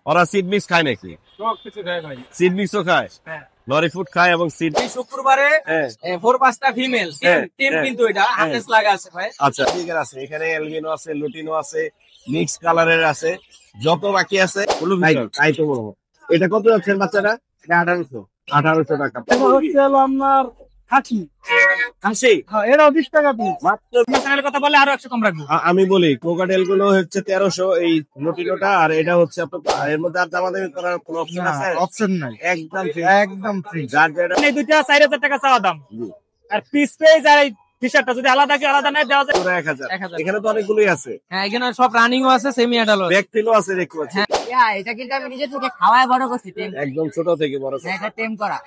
ওরা seed mix খায় নাকি? সব কিছু খায় ভাই। সিড মিক্সও খায়, হ্যাঁ। লরি ফুড খায় এবং সিড। এই শুক্রবারে হ্যাঁ 4-5টা ফিমেল হ্যাঁ, টিম হ্যাঁ, কিন্তু এটা হ্যাঁ। হার্নেস লাগা আছে ভাই। আচ্ছা ঠিক আছে, এখানে এলবিনো আছে, লুটিনো আছে, মিক্স কালারের আছে, যত বাকি আছে তাই তো বলবো। এটা কত যাচ্ছেন বাচ্চাটা? 1800 টাকা। এটা হচ্ছে হলো আপনার খাকি। হাসি হ্যাঁ, এটাও 20 টাকা পিস। মাত্র। আপনার চ্যানেলের কথা বলে আরো 100 কম রাখবো। আমি বলি কোকাটেল গুলো হচ্ছে 1300, এই লুটিনোটা, আর এটা হচ্ছে আপনার এর মধ্যে আর দামাদামি করার কোনো অপশন আছে? অপশন নাই, একদম free। একদম ফ্রি। যার যেটা। এই দুইটা 4000 টাকা চাওয়া দাম। আর পিস পেজ আর এই টি-শার্টটা যদি আলাদা কি আলাদা নাই দেওয়া যায়। পুরো 1000। 1000। এখানে তো অনেকগুলোই আছে, হ্যাঁ, এখানে সব রানিংও আছে, সেমি অ্যাডাল্ট আছে। ব্যাক ফিলও আছে দেখতে পাচ্ছি। এটা কিন্তু আমি নিজে থেকে খাওয়ায় বড় করছি টেম। একদম ছোট থেকে বড় করে। এটা টেম করা।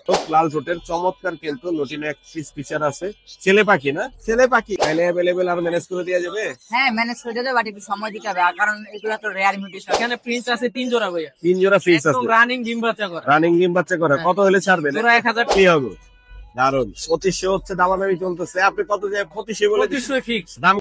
তো লাল ঠোঁটের চমৎকার কিন্তু লটিনো এক পিস ফিচার আছে। ছেলে পাখি না? ছেলে পাখি চাইলে अवेलेबल আর ম্যানেজ করে দেওয়া যাবে? হ্যাঁ, ম্যানেজ করে দেবে, বাট একটু সময় দিতে হবে, আর কারণ এগুলো তো রেয়ার মিউটেশন। এখানে প্রিন্স আছে 3 জোড়া ভাইয়া। 3 জোড়া ফিস একদম আছে, রানিং ডিম বাচ্চা করা। রানিং ডিম বাচ্চা করে। কত হলে ছাড়বেন? পুরো 1000 কি হবে? দারুন। 2500 হচ্ছে দামাদামি চলতেছে। আপনি কত যায়? 2500 বলে দিচ্ছেন। 2500 ফিক্স। দাম।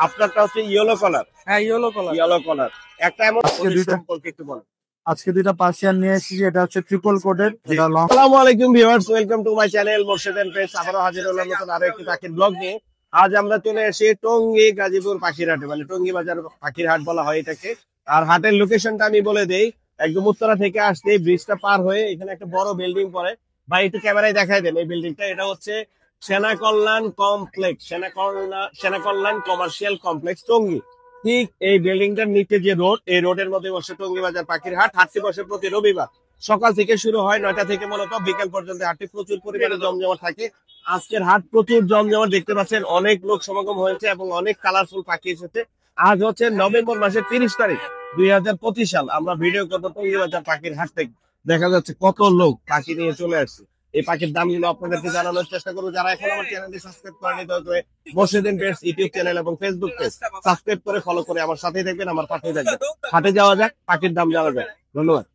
আপনারটা হচ্ছে ইয়েলো কালার। হ্যাঁ, ইয়েলো কালার। ইয়েলো কালার একটা এমন দুইটা। সম্পর্কে একটু বলেন। আজকে দুইটা পার্সিয়ান নিয়ে এসেছি, এটা হচ্ছে ট্রিপল কোডের, এটা লং। আসসালামু আলাইকুম viewers, welcome to my channel Morshed and friends. আবারো হাজির হলাম নতুন আরো একটি পাখির ব্লগ নিয়ে। আজ আমরা চলে এসেছি টঙ্গী গাজীপুর পাখির হাটে, মানে টঙ্গী বাজার পাখির হাট বলা হয় এটাকে। আর হাটের লোকেশনটা আমি বলে দেই, একদম উত্তরা থেকে আসতে ব্রিজটা পার হয়ে এখানে একটা বড় বিল্ডিং পড়ে। ভাই একটু ক্যামেরায় দেখাই দেন এই বিল্ডিংটা। এটা হচ্ছে সেনা কল্যাণ কমপ্লেক্স, সেনা কল্যাণ কমার্শিয়াল কমপ্লেক্স টঙ্গী। ঠিক এই বিল্ডিংটার নিচে যে রোড, এই রোডের মধ্যে বসে টঙ্গী বাজার পাখির হাট। হাটটি বসে প্রতি রবিবার, সকাল থেকে শুরু হয় 9টা থেকে, মূলত বিকেল পর্যন্ত হাটটি প্রচুর পরিমাণে জমজমাট থাকে। আজকের হাট প্রচুর জমজমাট, দেখতে পাচ্ছেন অনেক লোক সমাগম হয়েছে এবং অনেক কালারফুল পাখি এসেছে। আজ হচ্ছে নভেম্বর মাসের 30 তারিখ 2025 সাল। আমরা ভিডিও করবো টঙ্গী বাজার পাখির হাট থেকে। দেখা যাচ্ছে কত লোক পাখি নিয়ে চলে আসছে। এই পাখির দামগুলো আপনাদেরকে জানানোর চেষ্টা করবো। যারা এখন আমার চ্যানেলটি সাবস্ক্রাইব করেনি, দয়া করে Morshed and friends YouTube channel এবং ফেসবুক পেজ সাবস্ক্রাইব করে ফলো করে আমার সাথেই থাকবেন, আমার পাশেই থাকবেন। হাটে যাওয়া যাক, পাখির দাম জানা যাক। ধন্যবাদ।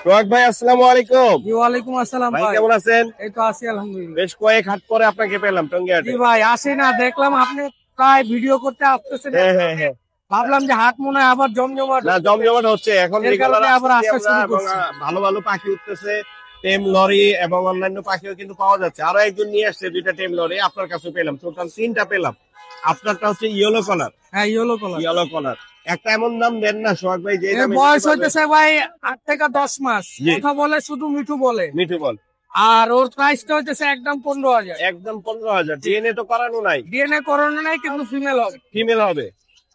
সোহাগ ভাই আসসালামু আলাইকুম। ওয়ালাইকুম আসসালাম ভাই ভাই। কেমন আছেন? এই তো আছি আলহামদুলিল্লাহ। বেশ কয়েক হাট পরে আপনাকে পেলাম টঙ্গী হাটে। জি ভাই, আসি না, দেখলাম আপনি প্রায় ভিডিও করতে আসতেছেন। হ্যাঁ হ্যাঁ হ্যাঁ। ভাবলাম যে হাট মনে হয় আবার জমজমাট। না, জমজমাট হচ্ছে এখন। এর রেগুলার কারণে আবার আসতে শুরু এবং করছি। ভালো ভালো পাখি উঠতেছে। টেম লরি এবং অন্যান্য পাখিও কিন্তু পাওয়া যাচ্ছে। আরো একজন নিয়ে আসছে 2টা টেম লরি, আপনার কাছে পেলাম, টোটাল 3টা পেলাম। আপনারটা হচ্ছে ইয়েলো কালার। হ্যাঁ, ইয়েলো কালার। ইয়েলো কালার একটা এমন দাম দেন না সোহাগ ভাই, যে এর দামে বয়স দিতে পারবেন। হইতেছে ভাই 8 থেকে 10 মাস। জি। কথা বলে শুধু মিঠু বলে। মিঠু বল। আর ওর প্রাইসটা হইতেছে একদম 15,000। একদম 15,000। ডিএনএ তো করানো নাই? ডিএনএ করানো নাই, কিন্তু ফিমেল হবে। ফিমেল হবে।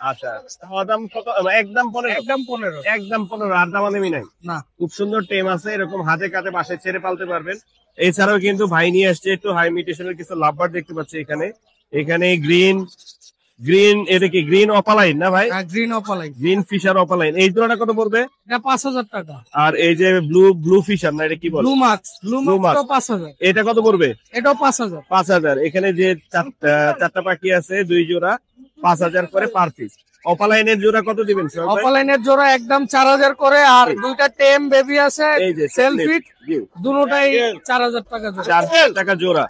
আচ্ছা, খাওয়া দাম কত? একদম 15। একদম 15। একদম 15, আর দামাদামি নাই। না। খুব সুন্দর টেম আছে, এরকম হাতে কাতে বাসায় ছেড়ে পালতে পারবেন। এছাড়াও কিন্তু ভাই নিয়ে আসছে একটু হাই মিউটেশনের কিছু লাভবার, দেখতে পাচ্ছি এখানে। এখানে গ্রিন গ্রিন, এটা কি গ্রিন অপালাইন না ভাই? গ্রিন অপালাই। গ্রিন ফিশার অপালাইন, এই জোড়াটা কত পড়বে? এটা 5,000 টাকা। আর এই যে ব্লু ফিশার না, এটা কি বলে? Blue marks. Blue Blue marks marks। 5,000। এটা কত পড়বে? এটাও 5,000। 5,000। এখানে যে চারটা পাখি আছে, 2 জোড়া, 5,000 করে পার পিস। অপালাইনের জোড়া কত দিবেন সোহাগ ভাই? অপালাইনের জোড়া একদম 4,000 করে, আর দুইটা টেম বেবি আছে এই যে সেলফিট, জি, দুটোটাই 4,000 টাকা জোড়া। 4,000 টাকা জোড়া।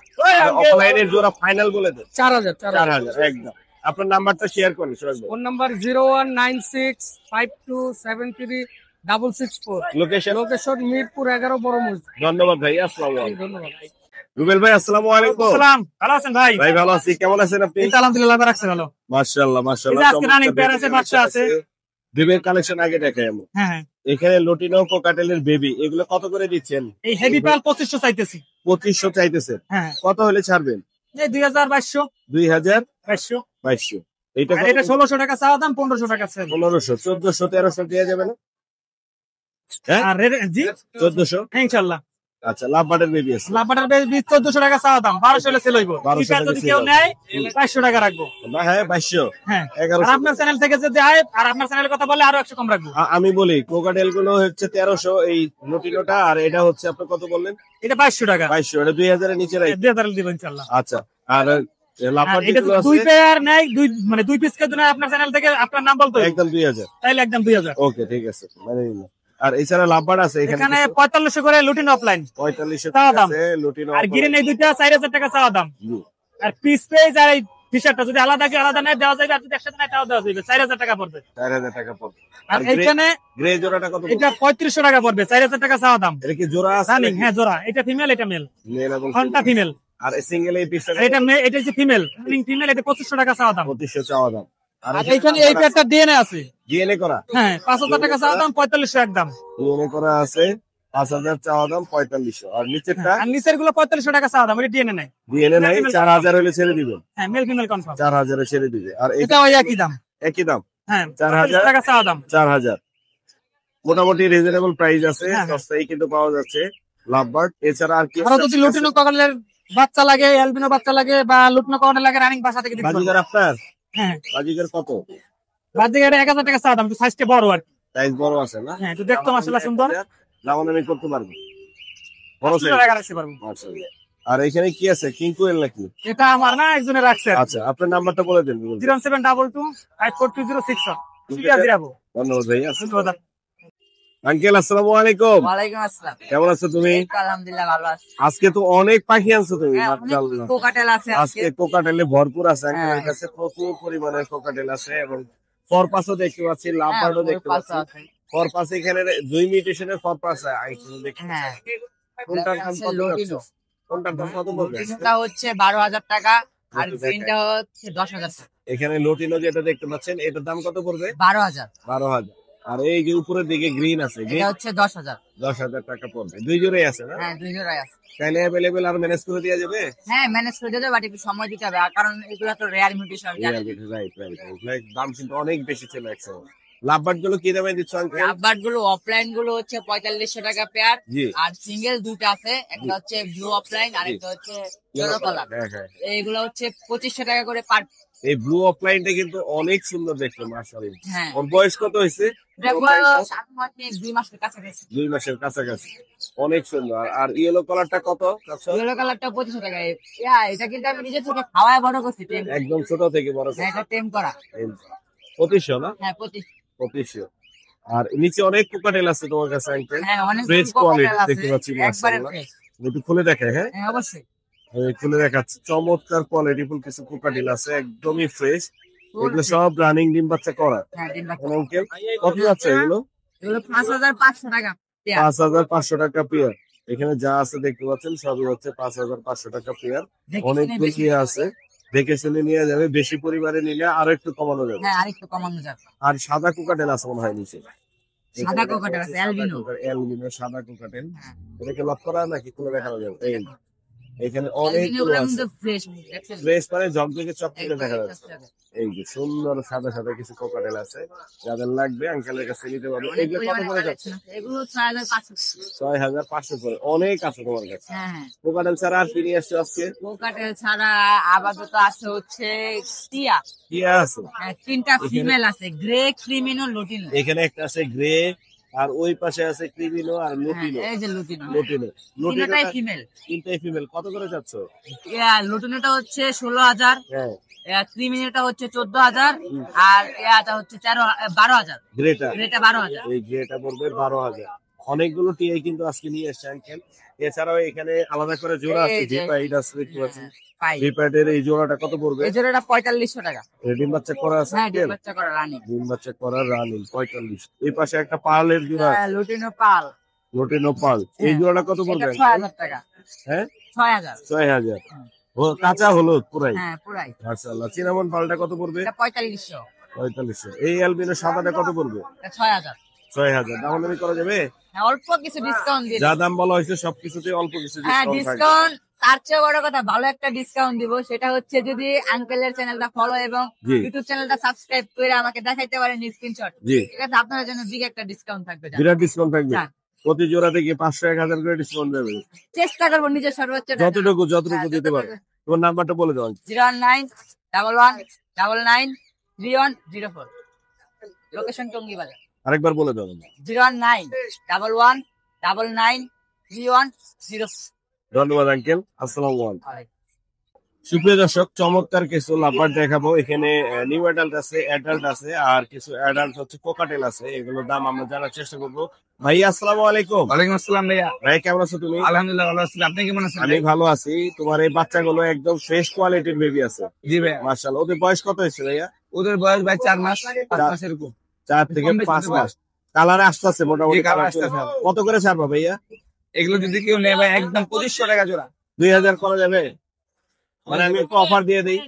অফলাইনের জোড়া ফাইনাল বলে দেন। 4,000। 4,000 একদম। আপনার নাম্বারটা শেয়ার করেন সোহাগ ভাই। Phone number 019652736664। Location? Location Mirpur 11 বড় মসজিদ। ধন্যবাদ ভাই, আসসালামু আলাইকুম। ধন্যবাদ। রুবেল ভাই আসসালামু আলাইকুম। সালাম, ভালো আছেন ভাই? ভাই ভালো আছি, কেমন আছেন আপনি? এই তো আলহামদুলিল্লাহ, ভালো রাখছেন। ভালো। মাশাআল্লাহ এই যে মাশাআল্লাহ। আজকে রানিং পেয়ার আছে, বাচ্চা আছে। বেবির কালেকশন আগে দেখাই আমি। হ্যাঁ হ্যাঁ। এখানে লটিনো কোকাটেলের বেবি, এগুলো কত করে দিচ্ছেন? এই হেভি পাল 2500 চাইতেছি। 2500 চাইতেছেন। হ্যাঁ। কত হলে ছাড়বেন? এই 2200। 2200। 2200। এইটা আর এটা 1600 টাকা চাওয়া দাম, 1500 টাকা সেল। 1500, 1400, 1300 দেওয়া যাবে না? হ্যাঁ, আর জি 1400। ইনশাআল্লাহ। আচ্ছা, লাভ বাটের বেবি আছে। লাপাটার বেশ 1400 টাকা চাওয়া দাম, 1200 হলে সেল হইব। 1200 যদি হলে কেউ sell নেয় 500 টাকা রাখবো। না, হ্যাঁ 2200। হ্যাঁ। আর 1100। আপনার চ্যানেল থেকে যদি আয়, আর আপনার চ্যানেলের কথা বলে আরো 100 কম রাখবো। আমি বলি কোকাটেল গুলো হচ্ছে 1300, এই লটিনোটা, আর এটা হচ্ছে আপনি কত বললেন? এটা 2200 টাকা। 2200, এটা 2000 এর নিচে রাখি। 2000 দিব ইনশাআল্লাহ। আচ্ছা, আর লাভ আর বাট এটা যেগুলো দুই আছে পেয়ার নেয়, দুই পিস কে নেয় আপনার চ্যানেল থেকে, আপনার নাম বলতে হবে। একদম 2000। তাইলে একদম 2000। ওকে, ঠিক আছে, মানে নিলাম। আর এছাড়া লাভ বাট আছে এখানে এখানে কিছু? 4500 করে লুটিন অফলাইন। 4500 চাওয়া দাম। আছে লটিনো। আর গিরিন এই দুইটা 4000 টাকা চাওয়া দাম। জি। আর পিস পেজ আর এই টি শার্টটা যদি আলাদা নেয় দেওয়া যাবে, আর যদি একসাথে নেয় তাও দেওয়া যাবে। 4000 টাকা পড়বে। 4000 টাকা পড়বে। আর এইখানে গ্রে জোড়াটা কত পড়বে? এটা 3500 টাকা পড়বে। 4000 টাকা চাওয়া দাম। এটা কি জোড়া আছে? রানিং, হ্যাঁ জোড়া। এটা ফিমেল, এটা মেল। মেল এবং কোনটা ফিমেল? আর সিঙ্গেল এই পিসটা এটা এটা হচ্ছে ফিমেল, রানিং ফিমেল। এটা 2500 টাকা চাওয়া দাম। 2500 চাওয়া দাম। আর আর এইখানে এই পেয়ারটা ডিএনএ আছে। ডিএনএ করা? হ্যাঁ, 5000 টাকা চাওয়া দাম, 4500 একদম। ডিএনএ করা আছে, 5000 চাওয়া দাম, 4500। আর নিচেরটা? আর নিচের গুলো 4500 টাকা চাওয়া দাম। এটা ডিএনএ নাই। ডিএনএ নাই, 4000 হলে ছেড়ে দিবেন। হ্যাঁ, মেল ফিমেল কনফার্ম। 4000 এ ছেড়ে দিবে। আর এটা ওই একই দাম। একই দাম? হ্যাঁ, 4000 টাকা চাওয়া দাম। 4000 মোটামুটি রিজনেবল প্রাইস আছে, হ্যাঁ। সস্তায় কিন্তু পাওয়া যাচ্ছে লাভবার্ড। এছাড়া আর কি? আর যদি লুটিনো ককাটেলের বাচ্চা লাগে, অ্যালবিনো বাচ্চা লাগে, বা লুটিনো ককাটেল লাগে, রানিং বাসা থেকে দিতে পারবো। বাজিগার আপনার? হ্যাঁ, বাজিগার কত? বাজিগার 1000 টাকা চাওয়া দাম। একটু সাইজটা বড় আর কি। সাইজ বড় আছে না? হ্যাঁ, একটু দেখতে মাশাআল্লাহ সুন্দর। দামাদামি করতে পারবো, বড় সাইজ। টাকা রাখতে পারবো। মাশাআল্লাহ। আর এখানে কি আছে? কিং কোয়েল নাকি? এটা আমার না, একজনে রাখছে। আচ্ছা, আপনার নাম্বারটা বলে দেন। 07222 54206। সিরিয়াস দিরাবো। ধন্যবাদ ভাইয়া। ধন্যবাদ। আঙ্কেল আসসালামু আলাইকুম। ওয়ালাইকুম আসসালাম। কেমন আছো তুমি? এই তো আলহামদুলিল্লাহ ভালো আছি। আজকে তো অনেক পাখি আনছো তুমি, হ্যাঁ, অনেক মাশাআল্লাহ। কোকাটেল আছে আজকে। আজকে কোকাটেলে ভরপুর আছে আঙ্কেলের হ্যাঁ। কাছে, প্রচুর পরিমাণে কোকাটেল আছে এবং ফরপাসও দেখতে পাচ্ছি, লাভবার্ডও দেখতে পাচ্ছি। ফরপাস এখানে 2 মিউটেশনের ফরপাস আইটেম দেখতে হ্যাঁ, পাচ্ছি। কোনটার দাম কত? লুটিনো। কোনটার দাম কত বলবে? লুটিনোটা হচ্ছে 12000 টাকা, আর গ্রিনটা হচ্ছে 10000 টাকা। এখানে লুটিনো যেটা দেখতে পাচ্ছেন এটার দাম কত পড়বে? 12000। 12000। আর এই যে উপরের দিকে গ্রিন আছে, এটা গ্রিন হচ্ছে 10000। 10000 টাকা পড়বে। দুই জোড়াই আছে না? হ্যাঁ, দুই জোড়াই আছে। চাইলে অ্যাভেলেবেল আর ম্যানেজ করে দেওয়া যাবে? হ্যাঁ, ম্যানেজ করে দেবে, বাট একটু সময় দিতে হবে, আর কারণ এগুলো তো রেয়ার মিউটেশন। Right right. দাম কিন্তু অনেক বেশি ছিল একসময়। লাভবার্ড গুলো কি দামে দিচ্ছ আঙ্কেল? রাবার গুলো অফলাইন গুলো হচ্ছে 4500 টাকা পেয়ার, জি। আর সিঙ্গেল দুটো আছে, একটা হচ্ছে ব্লু অফলাইন আর একটা হচ্ছে ইয়েলো কালার। হ্যাঁ হ্যাঁ। এইগুলো হচ্ছে 2500 টাকা করে পার। এই ব্লু অফলাইনটা কিন্তু অনেক সুন্দর দেখতে, মাশাআল্লাহ। হ্যাঁ, ওর বয়স কত হয়েছে? এটা বয়স 7 মাস থেকে 2 মাসের কাছাকাছি। 2 মাসের কাছাকাছি। অনেক সুন্দর। আর ইয়েলো কালারটা কত? ইয়েলো কালারটা 2500 টাকা। এটা কিন্তু আমি নিজে থেকে খাওয়ায় বড় করছি, টেম। একদম ছোট থেকে বড় হ্যাঁ, এটা টেম করা। 2500 না? হ্যাঁ, 2500। 2500। আর নিচে অনেক কোকাটেল আছে তোমার কাছে আঙ্কেল। হ্যাঁ, অনেক ফ্রেশ কোকাটেল কোয়ালিটি আছে, দেখতে পাচ্ছি, একবারে মাশাআল্লাহ। ফ্রেশ। একটু খুলে দেখায়। হ্যাঁ, হ্যাঁ, অবশ্যই। এই খুলে দেখাচ্ছি। চমৎকার কোয়ালিটি ফুল কিছু কোকাটেল আছে, একদমই ফ্রেশ। এগুলো সব রানিং ডিম বাচ্চা করা। হ্যাঁ, ডিম বাচ্চা। আঙ্কেল কত যাচ্ছে এগুলো? এগুলো 5500 টাকা পেয়ার। 5500 টাকা পেয়ার। এখানে যা আছে দেখতে পাচ্ছেন সবই হচ্ছে 5500 টাকা পেয়ার। দেখে অনেক শুনে বেশি আছে, দেখে শুনে নিয়ে যাবে। বেশি পরিমাণে নিলে আরো একটু কমানো যাবে। হ্যাঁ, আরেকটু কমানো যাবে। আর সাদা কোকাটেল আছে মনে হয় নিচে। সাদা কোকাটেল আছে, অ্যালবিনো। অ্যালবিনো সাদা কোকাটেল। হ্যাঁ। এটাকে লক করা নাকি খুলে দেখানো যাবে? এই এখানে অ্যালবিনো অনেকগুলো গুলো আছে। কিন্তু ফ্রেশ, দেখছেন? ফ্রেশ মানে ঝকঝকে চকচকে দেখা একবারে যাচ্ছে। চকচকে। এই যে সুন্দর সাদা সাদা কিছু কোকাটেল আছে, যাদের লাগবে আঙ্কেলের কাছে নিতে পারবে। অনেক এগুলো কত পরিমাণে করে যাচ্ছে? কালেকশন আছে। এগুলো 6500। 6500 করে। অনেক আছে তোমার কাছে। হ্যাঁ, হ্যাঁ। কোকাটেল ছাড়া আর ফিরে আসছে আজকে? কোকাটেল ছাড়া আপাতত আছে হচ্ছে টিয়া। কি আছে? হ্যাঁ, 3টা ফিমেল আছে, গ্রে, ক্রিমিনো, লুটিনো। এখানে একটা আছে গ্রে, আর ওই পাশে আছে ক্রিমিনো আর হ্যাঁ, লুটিনো। এই যে লুটিনো। লুটিনো তিনটাই ফিমেল। তিনটাই ফিমেল। কত করে যাচ্ছ? লুটিনোটা হচ্ছে 16000, হ্যাঁ, ক্রিমিনোটা হচ্ছে 14000, আর এটা হচ্ছে 12000। গ্রেটা। এটা 12000। এই গ্রেটা পড়বে 12000। অনেকগুলো টিআই কিন্তু আজকে নিয়ে এসছে আঙ্কেল। এছাড়াও এখানে আলাদা করে জোড়া আছে, এই যে। ভিপাইড আছে দেখতে পাচ্ছি। পাই। ভিপাইডের এই জোড়াটা কত পড়বে? এই জোড়াটা 4500 টাকা। ডিম বাচ্চা করা আছে হ্যাঁ, ডিম আঙ্কেল? বাচ্চা করা রানী। ডিম বাচ্চা করা রানিং 45। এই পাশে একটা পার্লের জোড়া আছে, লুটিনো পাল। Lutino pearl. এই জোড়াটা কত পড়বে এটা আঙ্কেল? 6000 টাকা। হ্যাঁ, 6000। 6000। ও কাঁচা হলুদ পুরাই। হ্যাঁ, পুরাই। মাশাআল্লাহ। চিনামন পালটা কত পড়বে? এটা 4500। 4500। এই অ্যালবিনো সাদাটা কত পড়বে? এটা 6000। 6000। দামাদামি করা যাবে? হ্যাঁ, অল্প কিছু ডিসকাউন্ট দিয়ে যা দেব। দাম বলা হয়েছে সবকিছুতে অল্প কিছু হ্যাঁ, ডিসকাউন্ট থাকবে। ডিসকাউন্ট, তার চেয়ে বড় কথা ভালো একটা ডিসকাউন্ট দিব। সেটা হচ্ছে যদি আঙ্কেলের চ্যানেলটা ফলো এবং জি। ইউটিউব চ্যানেলটা সাবস্ক্রাইব করে আমাকে দেখাইতে পারেন স্ক্রিনশট। জি, ঠিক আছে, আপনার জন্য বিগ একটা ডিসকাউন্ট থাকবে। বিরাট ডিসকাউন্ট থাকবে। হ্যাঁ। প্রতি জোড়া থেকে 500-1000 করে ডিসকাউন্ট দেবে। চেষ্টা করবো নিজের সর্বোচ্চ যতটুকু দিতে পারো। তোমার নাম্বারটা বলে দাও। 01911913104। লোকেশন টঙ্গী বাজার। আরেকবার বলে দাও। 09111913104। ধন্যবাদ আঙ্কেল। আসসালামু আলাইকুম। সুপ্রিয় দর্শক, চমৎকার কিছু লাভবার দেখাবো। এখানে নিউ অ্যাডাল্ট আছে, অ্যাডাল্ট আছে, আর কিছু অ্যাডাল্ট হচ্ছে কোকাটেল আছে। এগুলোর দাম আমরা জানার চেষ্টা করবো। ভাই আসসালামু আলাইকুম। ওয়ালাইকুম আসসালাম ভাইয়া। ভাই কেমন আছো তুমি? আলহামদুলিল্লাহ ভালো আছি, আপনি কেমন আছেন? আমি ভালো আছি। তোমার এই বাচ্চাগুলো একদম ফ্রেশ কোয়ালিটির বেবি আছে। জি ভাইয়া। মাশাআল্লাহ। ওদের বয়স কত হয়েছে ভাইয়া? ওদের বয়স ভাই 4 মাস 5 মাস এরকম। 4 থেকে 5 মাস। কালারে আসতেছে মোটামুটি। জি, কালার আসতেছে। কত করে ছাড়বা ভাইয়া? এগুলো যদি কেউ নেয় ভাই একদম 2500 টাকা জোড়া। 2000 করা যাবে? মানে আমি একটু অফার দিয়ে দিই।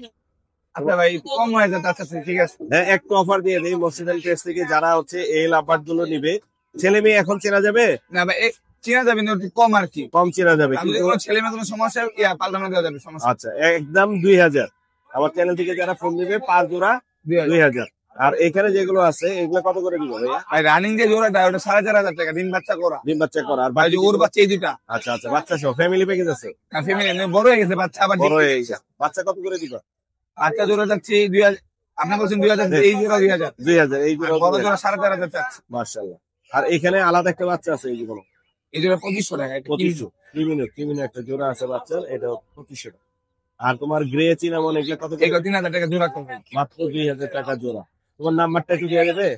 আচ্ছা ভাই কম হয়ে যায় তার কাছে, ঠিক আছে। হ্যাঁ, একটু অফার দিয়ে দিই। মর্সিডেল টেস্ট থেকে যারা হচ্ছে এই লাভবার গুলো নিবে, ছেলে মেয়ে এখন চেনা যাবে? না ভাই চেনা যাবে না, একটু কম আর কি। কম চেনা যাবে আমি কিন্তু। কোনো ছেলে মেয়ে কোনো সমস্যা পাল্টানো দেওয়া যাবে, সমস্যা। আচ্ছা, একদম 2000। আমার চ্যানেল থেকে যারা ফোন দিবে 5 জোড়া 2000। আর এখানে যেগুলো আছে এগুলো কত করে দিব ভাইয়া? ভাই রানিং যে জোড়াটা ওটা 4500 টাকা, ডিম বাচ্চা করা। ডিম বাচ্চা করা। আর ভাই বাকি ওর বাচ্চা এই দুটা। আচ্ছা আচ্ছা, বাচ্চা সহ ফ্যামিলি প্যাকেজ আছে? ফ্যামিলি বড় হয়ে গেছে বাচ্চা, আবার বড় হয়ে গেছে। বাচ্চা কত করে দিবা? বাচ্চা জোড়া যাচ্ছে 2000। আপনি বলছেন 2000, এই জোড়া 2000। 2000 এই জোড়া। বড় জোড়া 4500 চাচ্ছে। মাশাআল্লাহ। আর এখানে আলাদা একটা বাচ্চা আছে এই যেগুলো এই জোড়া 2500 টাকা। এটা 2500। ক্রিমিনো একটা জোড়া আছে বাচ্চার, এটা 2500 টাকা। আর তোমার গ্রে চিনামন এগুলো কত করে? এগুলো 3000 টাকা জোড়া করবে। মাত্র 2000 টাকা জোড়া। তোমার নাম্বারটা একটু দিয়ে দেবে?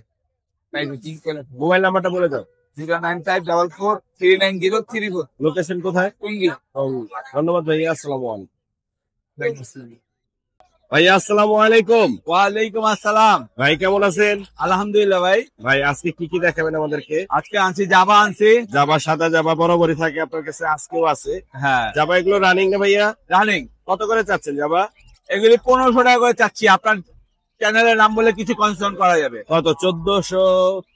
ভাই কি করে? মোবাইল নাম্বারটা বলে দাও। 09544390334। লোকেশন কোথায়? টঙ্গী। ধন্যবাদ ভাইয়া, আসসালামু আলাইকুম। ভাইয়া আসসালামু আলাইকুম। ওয়ালাইকুম আসসালাম। ভাই কেমন আছেন? আলহামদুলিল্লাহ ভাই। ভাই আজকে কি কি দেখাবেন আমাদেরকে? আজকে আনছি জাবা আনছি। জাবা, সাদা জাবা বরাবরই থাকে আপনার কাছে, আজকেও আছে। হ্যাঁ জাবা এগুলো রানিং না ভাইয়া? রানিং। কত করে চাচ্ছেন জাবা? এগুলি 1500 টাকা করে চাচ্ছি। আপনার চ্যানেলের নাম বলে কিছু কনসার্ন করা যাবে। কত? 1400?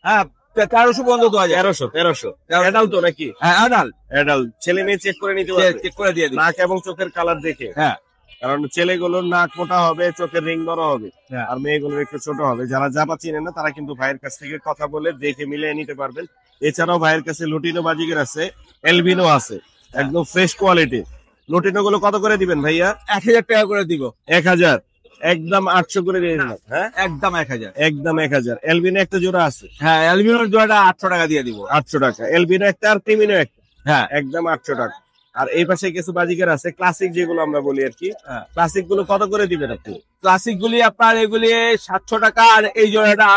হ্যাঁ 1300 পর্যন্ত দেওয়া যায়। 1300। অ্যাডাল্ট তো নাকি? হ্যাঁ অ্যাডাল্ট। অ্যাডাল্ট। ছেলে মেয়ে চেক করে নিতে পারবে? চেক করে দিয়ে দিই। নাক এবং চোখের কালার দেখে। হ্যাঁ কারণ ছেলেগুলোর নাক মোটা হবে, চোখের রিং বড় হবে, হ্যাঁ। আর মেয়েগুলোর একটু ছোট হবে। যারা জাবা চিনেন না তারা কিন্তু ভাইয়ের কাছ থেকে কথা বলে দেখে মিলিয়ে নিতে পারবেন। এছাড়াও ভাইয়ের কাছে লুটিনো বাজিগের আছে, এলবিনো আছে, একদম ফ্রেশ কোয়ালিটি। লুটিনো গুলো কত করে দিবেন ভাইয়া? 1000 টাকা করে দিব। 1000। একদম 800 করে দিয়ে দিলাম। হ্যাঁ একদম 1000। একদম 1000। এলবিনো একটা জোড়া আছে। হ্যাঁ অ্যালবিনোর জোড়াটা 800 টাকা দিয়ে দিব। 800 টাকা। এলবিনো একটা আর ক্রিমিনো একটা। হ্যাঁ একদম 800 টাকা। আর এই পাশে কিছু বাজিকার আছে, ক্লাসিক যেগুলো আমরা বলি আর কি। হ্যাঁ। ক্লাসিক গুলো কত করে দিবেন আপনি? ক্লাসিক গুলি আপনার এগুলি 700 টাকা, আর এই জোড়াটা